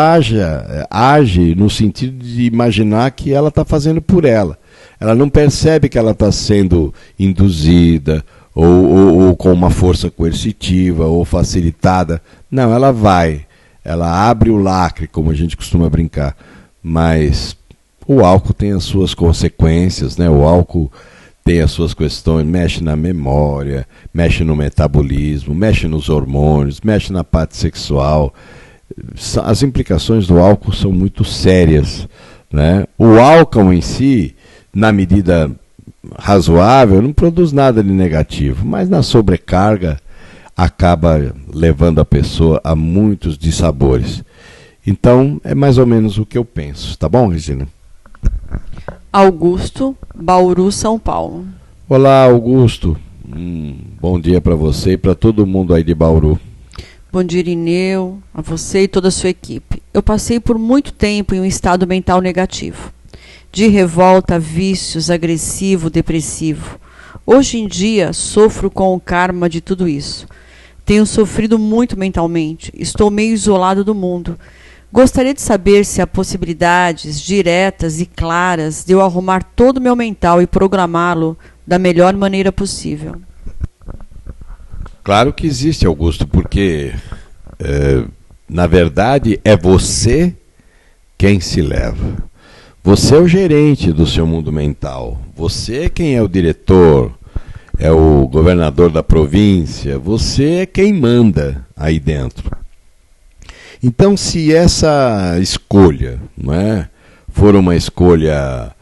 age no sentido de imaginar que ela está fazendo por ela. Ela não percebe que ela está sendo induzida ou com uma força coercitiva ou facilitada. Não, ela abre o lacre, como a gente costuma brincar. Mas o álcool tem as suas consequências, né? O álcool tem as suas questões, mexe na memória, mexe no metabolismo, mexe nos hormônios, mexe na parte sexual. As implicações do álcool são muito sérias, né? O álcool em si, na medida razoável, não produz nada de negativo, mas na sobrecarga acaba levando a pessoa a muitos dissabores. Então, é mais ou menos o que eu penso. Tá bom, Regina? Augusto, Bauru, São Paulo. Olá, Augusto. Bom dia para você e para todo mundo aí de Bauru. Bom dia, Irineu, a você e toda a sua equipe. Eu passei por muito tempo em um estado mental negativo, de revolta, vícios, agressivo, depressivo. Hoje em dia, sofro com o karma de tudo isso. Tenho sofrido muito mentalmente, estou meio isolado do mundo. Gostaria de saber se há possibilidades diretas e claras de eu arrumar todo o meu mental e programá-lo da melhor maneira possível. Claro que existe, Augusto, porque, na verdade, é você quem se leva. Você é o gerente do seu mundo mental. Você é quem é o diretor, é o governador da província. Você é quem manda aí dentro. Então, se essa escolha, não é, for uma escolha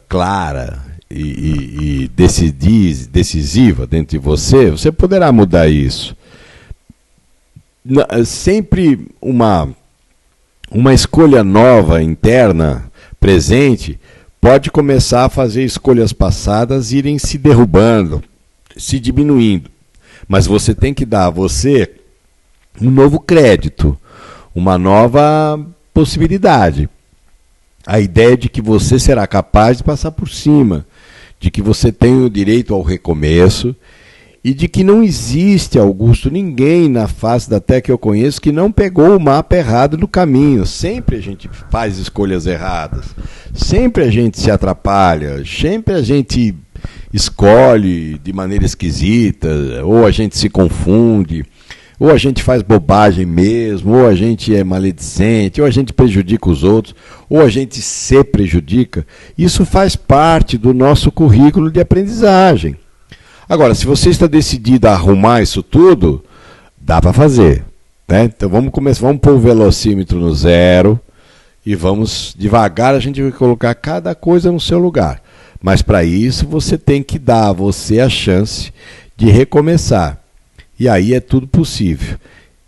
clara e decisiva dentro de você, você poderá mudar isso. Sempre uma escolha nova, interna, presente, pode começar a fazer escolhas passadas irem se derrubando, se diminuindo. Mas você tem que dar a você um novo crédito, uma nova possibilidade. A ideia de que você será capaz de passar por cima, de que você tem o direito ao recomeço e de que não existe, Augusto, ninguém na face da Terra que eu conheço que não pegou o mapa errado no caminho. Sempre a gente faz escolhas erradas, sempre a gente se atrapalha, sempre a gente escolhe de maneira esquisita, ou a gente se confunde, ou a gente faz bobagem mesmo, ou a gente é maledicente, ou a gente prejudica os outros, ou a gente se prejudica. Isso faz parte do nosso currículo de aprendizagem. Agora, se você está decidido a arrumar isso tudo, dá para fazer, né? Então vamos começar, vamos pôr o velocímetro no zero e vamos devagar, a gente vai colocar cada coisa no seu lugar. Mas para isso você tem que dar a você a chance de recomeçar. E aí é tudo possível.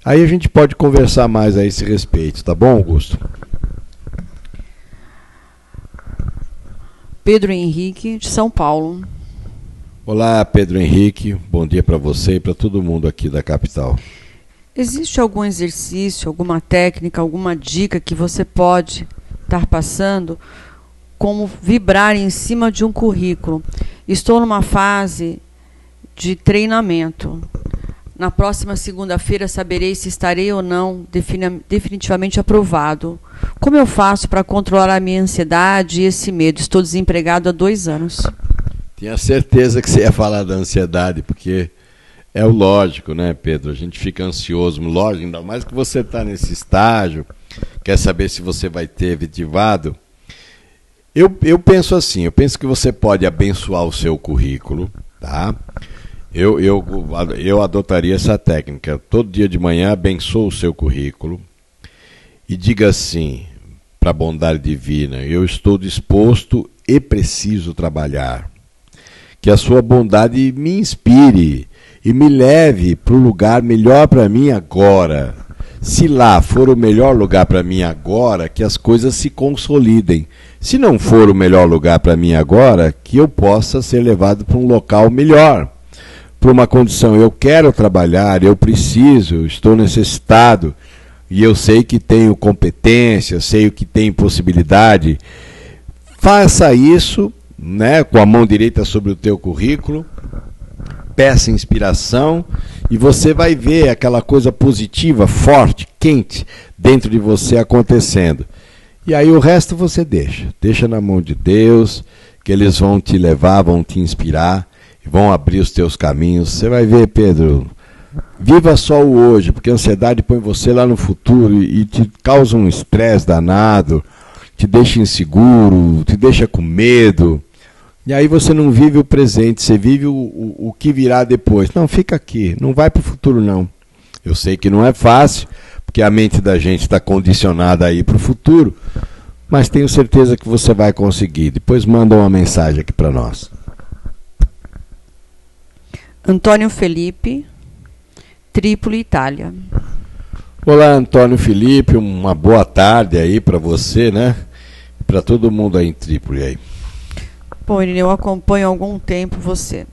Aí a gente pode conversar mais a esse respeito, tá bom, Augusto? Pedro Henrique, de São Paulo. Olá, Pedro Henrique. Bom dia para você e para todo mundo aqui da capital. Existe algum exercício, alguma técnica, alguma dica que você pode estar passando como vibrar em cima de um currículo? Estou numa fase de treinamento. Na próxima segunda-feira saberei se estarei ou não definitivamente aprovado. Como eu faço para controlar a minha ansiedade e esse medo? Estou desempregado há 2 anos. Tinha certeza que você ia falar da ansiedade, porque é o lógico, né, Pedro? A gente fica ansioso, lógico, ainda mais que você está nesse estágio, quer saber se você vai ter efetivado. Eu penso assim, eu penso que você pode abençoar o seu currículo, tá? Eu adotaria essa técnica. Todo dia de manhã abençoa o seu currículo e diga assim para a bondade divina: eu estou disposto e preciso trabalhar. Que a sua bondade me inspire e me leve para o lugar melhor para mim agora. Se lá for o melhor lugar para mim agora, que as coisas se consolidem. Se não for o melhor lugar para mim agora, que eu possa ser levado para um local melhor. Para uma condição, eu quero trabalhar, eu preciso, eu estou necessitado, e eu sei que tenho competência, sei que tenho possibilidade. Faça isso, né, com a mão direita sobre o teu currículo, peça inspiração, e você vai ver aquela coisa positiva, forte, quente, dentro de você acontecendo. E aí o resto você deixa na mão de Deus, que eles vão te levar, vão te inspirar, vão abrir os teus caminhos. Você vai ver, Pedro, viva só o hoje, porque a ansiedade põe você lá no futuro e te causa um estresse danado, te deixa inseguro, te deixa com medo, e aí você não vive o presente, você vive o que virá depois. Não, fica aqui, não vai para o futuro não. Eu sei que não é fácil, porque a mente da gente está condicionada a ir para o futuro, mas tenho certeza que você vai conseguir. Depois manda uma mensagem aqui para nós. Antônio Felipe, Trípoli, Itália. Olá, Antônio Felipe, uma boa tarde aí para você, né? Para todo mundo aí em Trípoli aí. Bom, Irineu, eu acompanho há algum tempo você.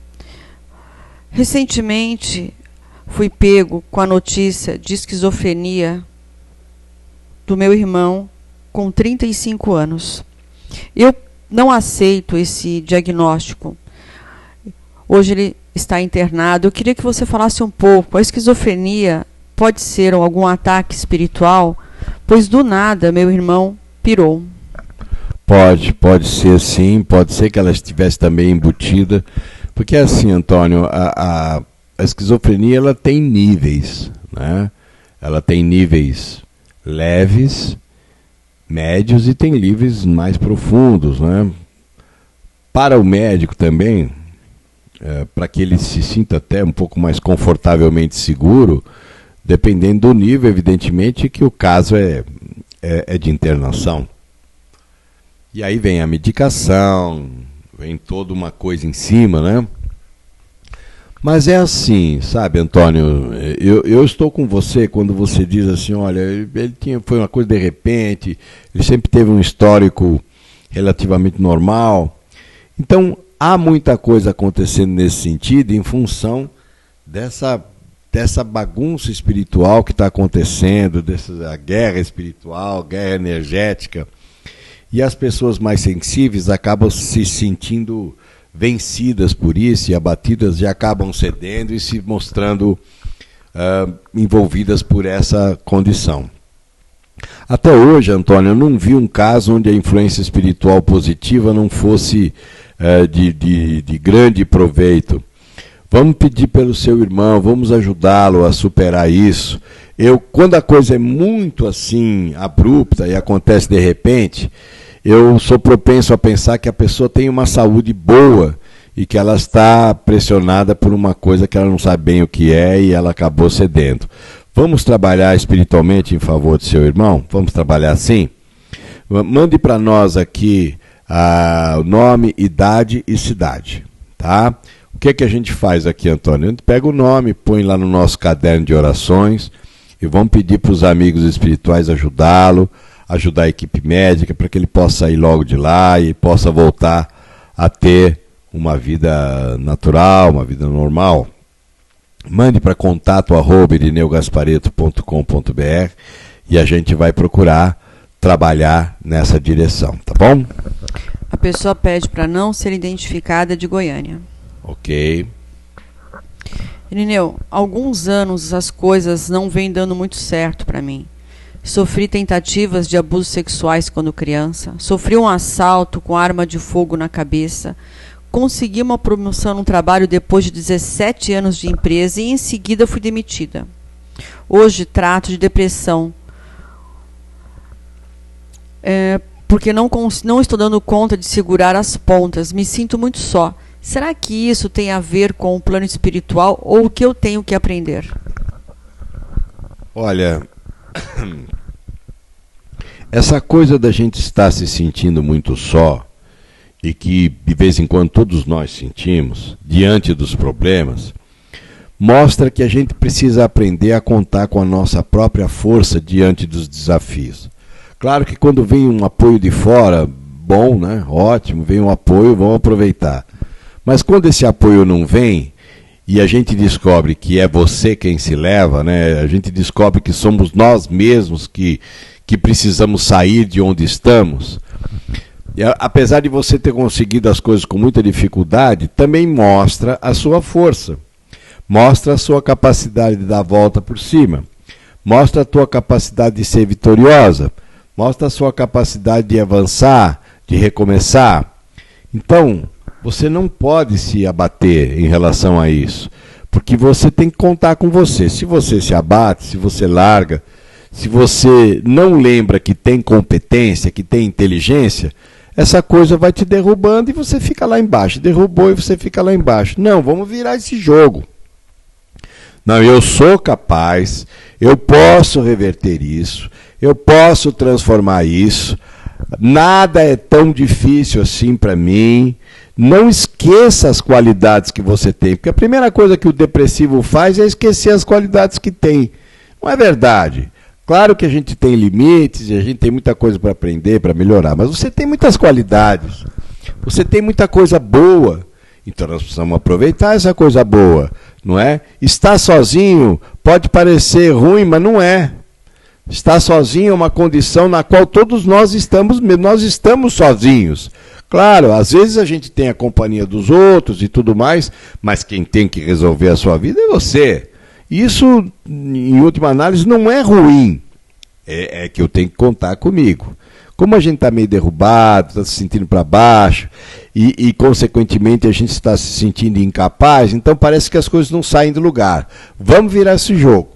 Recentemente fui pego com a notícia de esquizofrenia do meu irmão com 35 anos. Eu não aceito esse diagnóstico. Hoje ele está internado. Eu queria que você falasse um pouco. A esquizofrenia pode ser algum ataque espiritual? Pois do nada meu irmão pirou. Pode ser sim, pode ser que ela estivesse também embutida, porque assim, Antônio, a esquizofrenia ela tem níveis, né? Ela tem níveis leves, médios e tem níveis mais profundos, né? Para o médico também, para que ele se sinta até um pouco mais confortavelmente seguro, dependendo do nível, evidentemente, que o caso é de internação. E aí vem a medicação, vem toda uma coisa em cima, né? Mas é assim, sabe, Antônio, eu estou com você quando você diz assim, olha, foi uma coisa de repente, ele sempre teve um histórico relativamente normal. Então, há muita coisa acontecendo nesse sentido em função dessa bagunça espiritual que está acontecendo, dessa guerra espiritual, guerra energética. E as pessoas mais sensíveis acabam se sentindo vencidas por isso e abatidas e acabam cedendo e se mostrando envolvidas por essa condição. Até hoje, Antônio, eu não vi um caso onde a influência espiritual positiva não fosse de grande proveito. Vamos pedir pelo seu irmão, vamos ajudá-lo a superar isso. Quando a coisa é muito assim, abrupta e acontece de repente, eu sou propenso a pensar que a pessoa tem uma saúde boa e que ela está pressionada por uma coisa que ela não sabe bem o que é e ela acabou cedendo. Vamos trabalhar espiritualmente em favor do seu irmão? Vamos trabalhar assim? Mande para nós aqui o nome, idade e cidade, tá? O que a gente faz aqui, Antônio? A gente pega o nome, põe lá no nosso caderno de orações e vamos pedir para os amigos espirituais ajudá-lo, ajudar a equipe médica para que ele possa sair logo de lá e possa voltar a ter uma vida natural, uma vida normal. Mande para contato@irineugaspareto.com.br e a gente vai procurar trabalhar nessa direção, tá bom? A pessoa pede para não ser identificada, de Goiânia. Ok. Irineu, há alguns anos as coisas não vêm dando muito certo para mim. Sofri tentativas de abusos sexuais quando criança, sofri um assalto com arma de fogo na cabeça, consegui uma promoção no trabalho depois de 17 anos de empresa e em seguida fui demitida. Hoje trato de depressão, porque não estou dando conta de segurar as pontas, me sinto muito só. Será que isso tem a ver com o plano espiritual ou o que eu tenho que aprender? Olha, essa coisa da gente estar se sentindo muito só, e que de vez em quando todos nós sentimos, diante dos problemas, mostra que a gente precisa aprender a contar com a nossa própria força diante dos desafios. Claro que quando vem um apoio de fora, bom, né? Ótimo, vem um apoio, vamos aproveitar. Mas quando esse apoio não vem, e a gente descobre que é você quem se leva, né? A gente descobre que somos nós mesmos que precisamos sair de onde estamos. E apesar de você ter conseguido as coisas com muita dificuldade, também mostra a sua força, mostra a sua capacidade de dar a volta por cima, mostra a tua capacidade de ser vitoriosa, mostra a sua capacidade de avançar, de recomeçar. Então, você não pode se abater em relação a isso, porque você tem que contar com você. Se você se abate, se você larga, se você não lembra que tem competência, que tem inteligência, essa coisa vai te derrubando e você fica lá embaixo. Derrubou e você fica lá embaixo. Não, vamos virar esse jogo. Não, eu sou capaz, eu posso reverter isso, eu posso transformar isso. Nada é tão difícil assim para mim. Não esqueça as qualidades que você tem, porque a primeira coisa que o depressivo faz é esquecer as qualidades que tem. Não é verdade? Claro que a gente tem limites e a gente tem muita coisa para aprender, para melhorar, mas você tem muitas qualidades, você tem muita coisa boa, então nós precisamos aproveitar essa coisa boa, não é? Estar sozinho pode parecer ruim, mas não é. Estar sozinho é uma condição na qual todos nós estamos sozinhos. Claro, às vezes a gente tem a companhia dos outros e tudo mais, mas quem tem que resolver a sua vida é você. Isso, em última análise, não é ruim. É que eu tenho que contar comigo. Como a gente está meio derrubado, está se sentindo para baixo, e, consequentemente, a gente está se sentindo incapaz, então parece que as coisas não saem do lugar. Vamos virar esse jogo.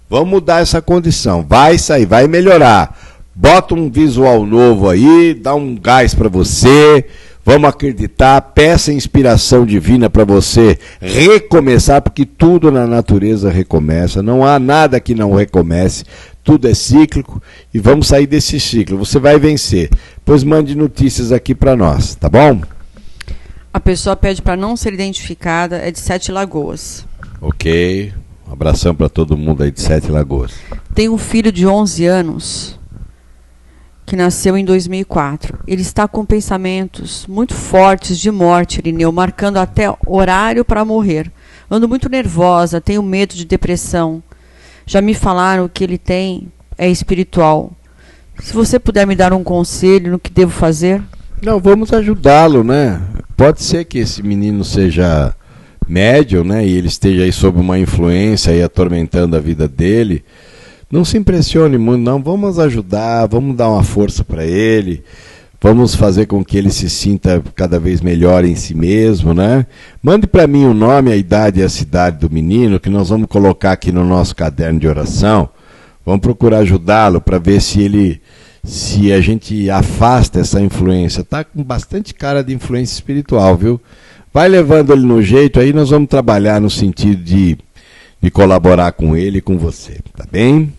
Vamos mudar essa condição. Vai sair, vai melhorar. Bota um visual novo aí, dá um gás para você. Vamos acreditar, peça inspiração divina para você recomeçar, porque tudo na natureza recomeça, não há nada que não recomece, tudo é cíclico e vamos sair desse ciclo, você vai vencer. Pois mande notícias aqui para nós, tá bom? A pessoa pede para não ser identificada, é de 7 Lagoas. Ok, um abração para todo mundo aí de 7 Lagoas. Tem um filho de 11 anos que nasceu em 2004. Ele está com pensamentos muito fortes de morte, Irineu, marcando até horário para morrer. Ando muito nervosa, tenho medo de depressão. Já me falaram que ele tem é espiritual. Se você puder me dar um conselho no que devo fazer? Não, vamos ajudá-lo, né? Pode ser que esse menino seja médium, né? E ele esteja aí sob uma influência aí atormentando a vida dele. Não se impressione muito, não. Vamos ajudar, vamos dar uma força para ele. Vamos fazer com que ele se sinta cada vez melhor em si mesmo, né? Mande para mim o nome, a idade e a cidade do menino, que nós vamos colocar aqui no nosso caderno de oração. Vamos procurar ajudá-lo para ver se a gente afasta essa influência. Está com bastante cara de influência espiritual, viu? Vai levando ele no jeito, aí nós vamos trabalhar no sentido de colaborar com ele e com você, tá bem?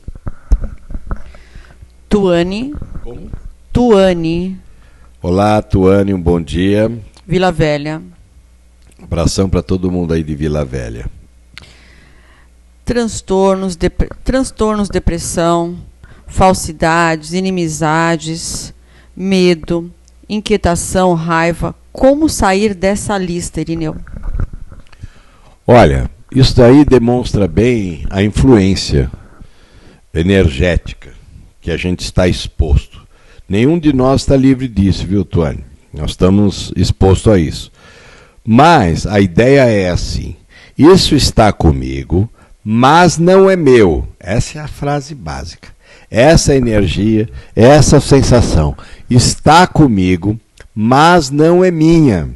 Tuane. Como? Tuane. Olá, Tuane, um bom dia. Vila Velha. Abração para todo mundo aí de Vila Velha. Transtornos, depressão, falsidades, inimizades, medo, inquietação, raiva. Como sair dessa lista, Irineu? Olha, isso daí demonstra bem a influência energética que a gente está exposto. Nenhum de nós está livre disso, viu, Tuane? Nós estamos expostos a isso. Mas a ideia é assim: isso está comigo, mas não é meu. Essa é a frase básica. Essa energia, essa sensação está comigo, mas não é minha.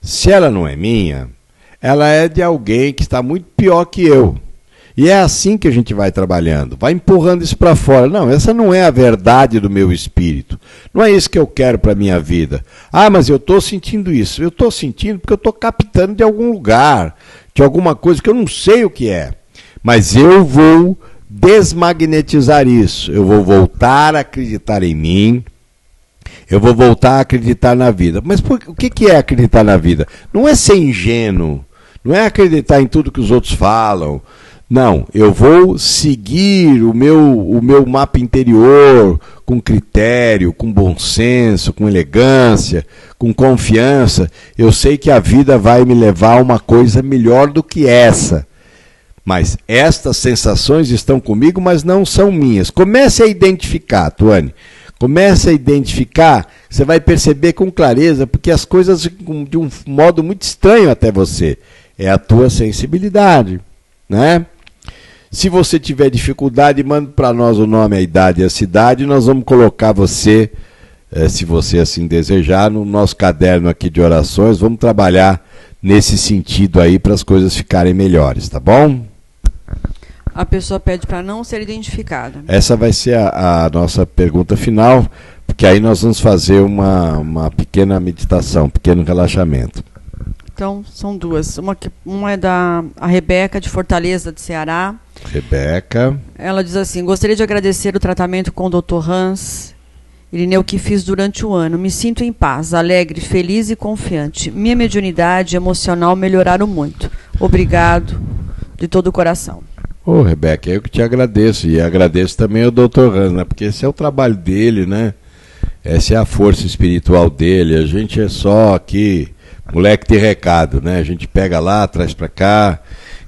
Se ela não é minha, ela é de alguém que está muito pior que eu. E é assim que a gente vai trabalhando, vai empurrando isso para fora. Não, essa não é a verdade do meu espírito. Não é isso que eu quero para a minha vida. Ah, mas eu estou sentindo isso. Eu estou sentindo porque eu estou captando de algum lugar, de alguma coisa que eu não sei o que é. Mas eu vou desmagnetizar isso. Eu vou voltar a acreditar em mim. Eu vou voltar a acreditar na vida. Mas o que é acreditar na vida? Não é ser ingênuo. Não é acreditar em tudo que os outros falam. Não, eu vou seguir o meu mapa interior com critério, com bom senso, com elegância, com confiança. Eu sei que a vida vai me levar a uma coisa melhor do que essa. Mas estas sensações estão comigo, mas não são minhas. Comece a identificar, Tuane. Comece a identificar, você vai perceber com clareza, porque as coisas de um modo muito estranho até você. É a tua sensibilidade, né? Se você tiver dificuldade, manda para nós o nome, a idade e a cidade, e nós vamos colocar você, se você assim desejar, no nosso caderno aqui de orações. Vamos trabalhar nesse sentido aí para as coisas ficarem melhores, tá bom? A pessoa pede para não ser identificada. Essa vai ser a nossa pergunta final, porque aí nós vamos fazer uma pequena meditação, um pequeno relaxamento. Então, são duas. Uma é da Rebeca, de Fortaleza, de Ceará. Rebeca. Ela diz assim: gostaria de agradecer o tratamento com o Dr. Hans Irineu que fiz durante o ano. Me sinto em paz, alegre, feliz e confiante. Minha mediunidade emocional melhoraram muito. Obrigado de todo o coração. Ô, Rebeca, eu que te agradeço. E agradeço também ao Dr. Hans, né? Porque esse é o trabalho dele, né? Essa é a força espiritual dele. A gente é só aqui moleque de recado, né? A gente pega lá, traz para cá,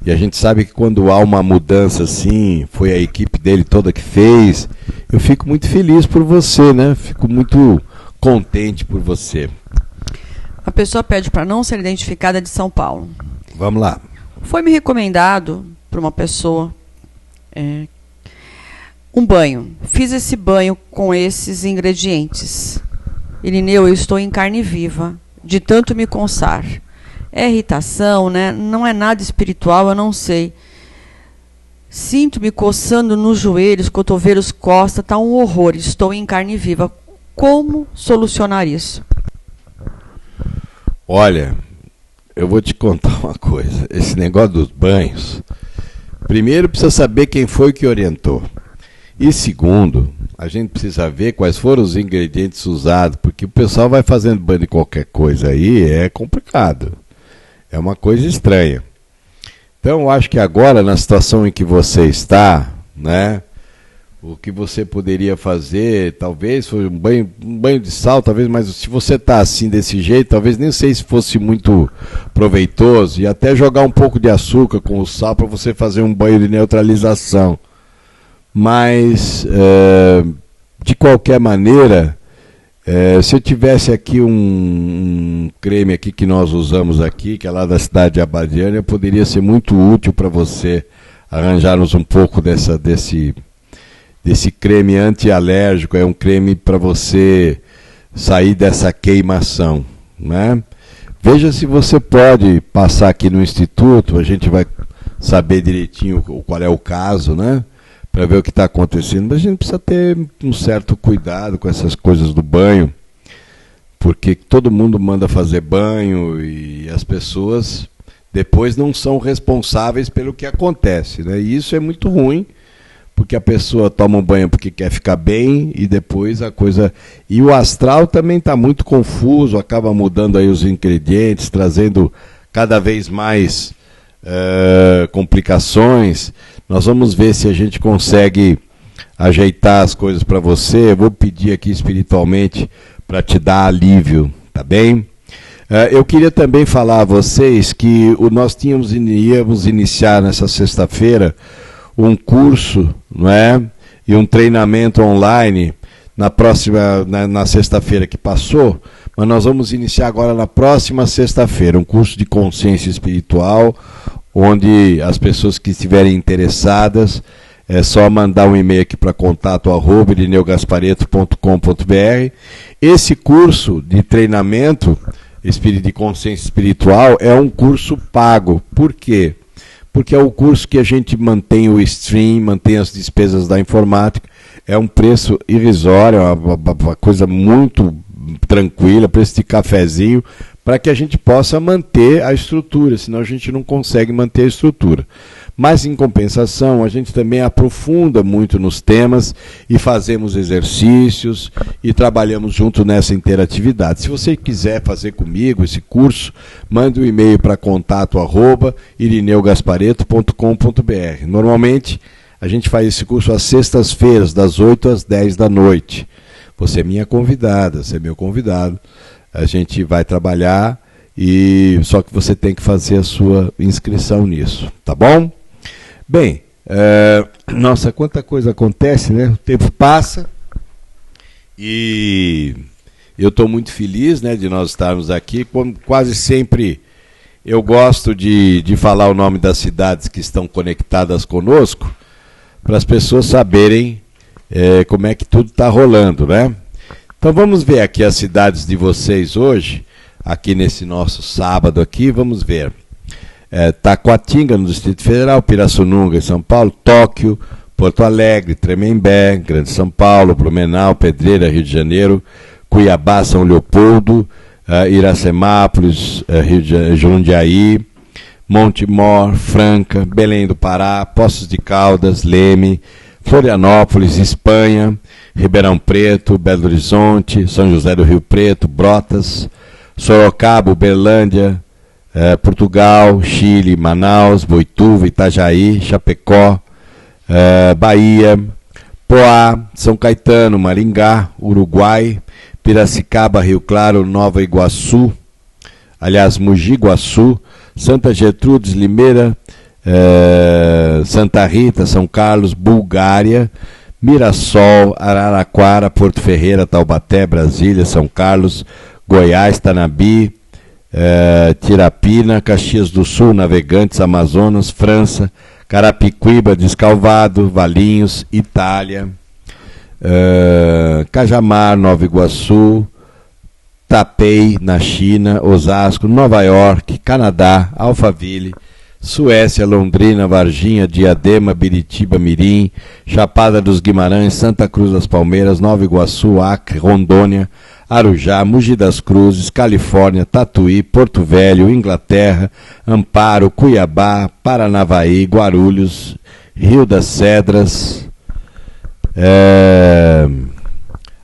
e a gente sabe que quando há uma mudança assim, foi a equipe dele toda que fez. Eu fico muito feliz por você, né? Fico muito contente por você. A pessoa pede para não ser identificada, de São Paulo. Vamos lá. Foi-me recomendado por uma pessoa um banho. Fiz esse banho com esses ingredientes. Irineu, eu estou em carne viva, de tanto me coçar. É irritação, né? Não é nada espiritual, eu não sei. Sinto-me coçando nos joelhos, cotovelos, costa, está um horror. Estou em carne viva. Como solucionar isso? Olha, eu vou te contar uma coisa. Esse negócio dos banhos, primeiro precisa saber quem foi que orientou. E segundo, a gente precisa ver quais foram os ingredientes usados, porque o pessoal vai fazendo banho de qualquer coisa aí, é complicado. É uma coisa estranha. Então, eu acho que agora, na situação em que você está, né, O que você poderia fazer, talvez, foi um banho de sal, talvez, mas se você está assim desse jeito, talvez nem sei se fosse muito proveitoso, e até jogar um pouco de açúcar com o sal para você fazer um banho de neutralização. Mas, de qualquer maneira, se eu tivesse aqui um creme aqui que nós usamos aqui, que é lá da cidade de Abadiânia, poderia ser muito útil para você arranjarmos um pouco desse creme antialérgico. É um creme para você sair dessa queimação, né? Veja se você pode passar aqui no Instituto, a gente vai saber direitinho qual é o caso, né? Para ver o que está acontecendo. Mas a gente precisa ter um certo cuidado com essas coisas do banho, porque todo mundo manda fazer banho e as pessoas depois não são responsáveis pelo que acontece, né? E isso é muito ruim, porque a pessoa toma um banho porque quer ficar bem e depois a coisa... E o astral também está muito confuso, acaba mudando aí os ingredientes, trazendo cada vez mais complicações. Nós vamos ver se a gente consegue ajeitar as coisas para você. Eu vou pedir aqui espiritualmente para te dar alívio, tá bem? Eu queria também falar a vocês que nós íamos iniciar nessa sexta-feira um curso, não é? E um treinamento online na sexta-feira que passou, mas nós vamos iniciar agora na próxima sexta-feira, um curso de consciência espiritual, onde as pessoas que estiverem interessadas, é só mandar um e-mail aqui para contato@irineugaspareto.com.br. Esse curso de treinamento de consciência espiritual é um curso pago. Por quê? Porque é o curso que a gente mantém o stream, mantém as despesas da informática, é um preço irrisório, uma coisa muito tranquila, preço de cafezinho, para que a gente possa manter a estrutura, senão a gente não consegue manter a estrutura. Mas, em compensação, a gente também aprofunda muito nos temas e fazemos exercícios e trabalhamos junto nessa interatividade. Se você quiser fazer comigo esse curso, mande um e-mail para contato@irineugaspareto.com.br. Normalmente, a gente faz esse curso às sextas-feiras, das 8 às 10 da noite. Você é minha convidada, você é meu convidado. A gente vai trabalhar, só que você tem que fazer a sua inscrição nisso, tá bom? Bem, nossa, quanta coisa acontece, né? O tempo passa e eu estou muito feliz, né, de nós estarmos aqui. Como quase sempre eu gosto de falar o nome das cidades que estão conectadas conosco, para as pessoas saberem como é que tudo está rolando, né? Então vamos ver aqui as cidades de vocês hoje, aqui nesse nosso sábado aqui, vamos ver. Taquatinga, no Distrito Federal, Pirassununga, em São Paulo, Tóquio, Porto Alegre, Tremembé, Grande São Paulo, Blumenau, Pedreira, Rio de Janeiro, Cuiabá, São Leopoldo, Iracemápolis, Jundiaí, Montemor, Franca, Belém do Pará, Poços de Caldas, Leme, Florianópolis, Espanha, Ribeirão Preto, Belo Horizonte, São José do Rio Preto, Brotas, Sorocaba, Uberlândia, Portugal, Chile, Manaus, Boituva, Itajaí, Chapecó, Bahia, Poá, São Caetano, Maringá, Uruguai, Piracicaba, Rio Claro, Nova Iguaçu, Mogi Guaçu, Santa Gertrudes, Limeira, Santa Rita, São Carlos, Bulgária, Mirassol, Araraquara, Porto Ferreira, Taubaté, Brasília, São Carlos, Goiás, Tanabi, Tirapina, Caxias do Sul, Navegantes, Amazonas, França, Carapicuíba, Descalvado, Valinhos, Itália, Cajamar, Nova Iguaçu, Taipei, na China, Osasco, Nova York, Canadá, Alphaville, Suécia, Londrina, Varginha, Diadema, Biritiba, Mirim, Chapada dos Guimarães, Santa Cruz das Palmeiras, Nova Iguaçu, Acre, Rondônia, Arujá, Mogi das Cruzes, Califórnia, Tatuí, Porto Velho, Inglaterra, Amparo, Cuiabá, Paranavaí, Guarulhos, Rio das Cedras,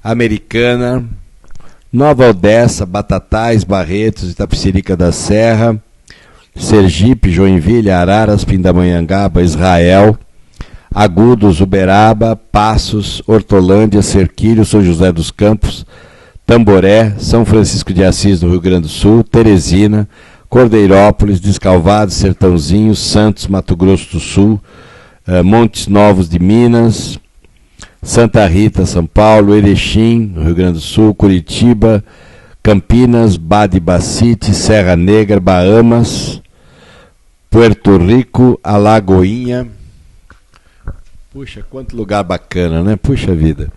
Americana, Nova Odessa, Batatais, Barretos, Itapecerica da Serra, Sergipe, Joinville, Araras, Pindamonhangaba, Israel, Agudos, Uberaba, Passos, Hortolândia, Cerquilho, São José dos Campos, Tamboré, São Francisco de Assis, no Rio Grande do Sul, Teresina, Cordeirópolis, Descalvado, Sertãozinho, Santos, Mato Grosso do Sul, Montes Novos de Minas, Santa Rita, São Paulo, Erechim, no Rio Grande do Sul, Curitiba, Campinas, Badibacite, Serra Negra, Bahamas, Puerto Rico, Alagoinha. Puxa, quanto lugar bacana, né? Puxa vida.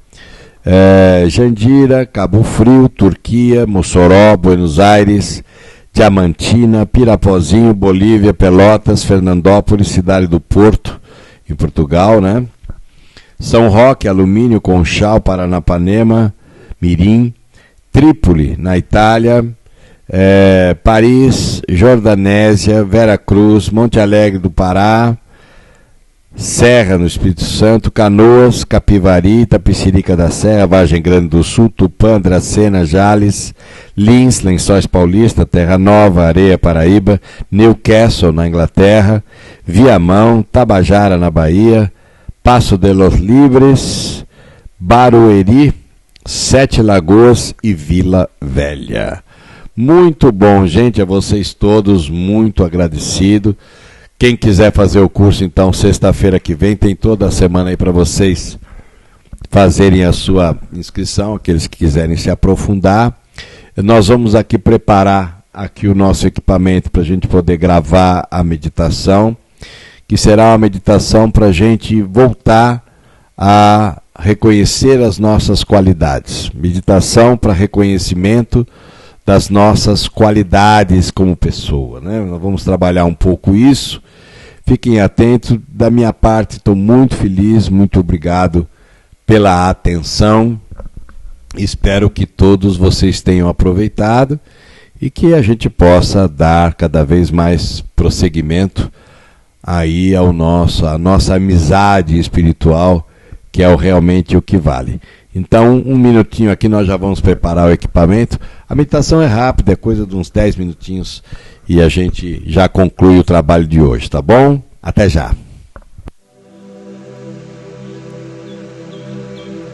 Jandira, Cabo Frio, Turquia, Mossoró, Buenos Aires, Diamantina, Pirapozinho, Bolívia, Pelotas, Fernandópolis, Cidade do Porto, em Portugal, né? São Roque, Alumínio, Conchal, Paranapanema, Mirim, Trípoli, na Itália, Paris, Jordanésia, Veracruz, Monte Alegre do Pará, Serra, no Espírito Santo, Canoas, Capivari, Itapecerica da Serra, Vargem Grande do Sul, Tupã, Dracena, Jales, Lins, Lençóis Paulista, Terra Nova, Areia, Paraíba, Newcastle, na Inglaterra, Viamão, Tabajara, na Bahia, Passo de los Libres, Barueri, Sete Lagoas e Vila Velha. Muito bom, gente, a vocês todos, muito agradecido. Quem quiser fazer o curso, então, sexta-feira que vem, tem toda a semana aí para vocês fazerem a sua inscrição, aqueles que quiserem se aprofundar. Nós vamos aqui preparar aqui o nosso equipamento para a gente poder gravar a meditação, que será uma meditação para a gente voltar a reconhecer as nossas qualidades. Meditação para reconhecimento das nossas qualidades como pessoa, né? Nós vamos trabalhar um pouco isso. Fiquem atentos. Da minha parte, estou muito feliz, muito obrigado pela atenção. Espero que todos vocês tenham aproveitado e que a gente possa dar cada vez mais prosseguimento aí a nossa amizade espiritual, que é realmente o que vale. Então, um minutinho aqui, nós já vamos preparar o equipamento. A meditação é rápida, é coisa de uns 10 minutinhos e a gente já conclui o trabalho de hoje, tá bom? Até já!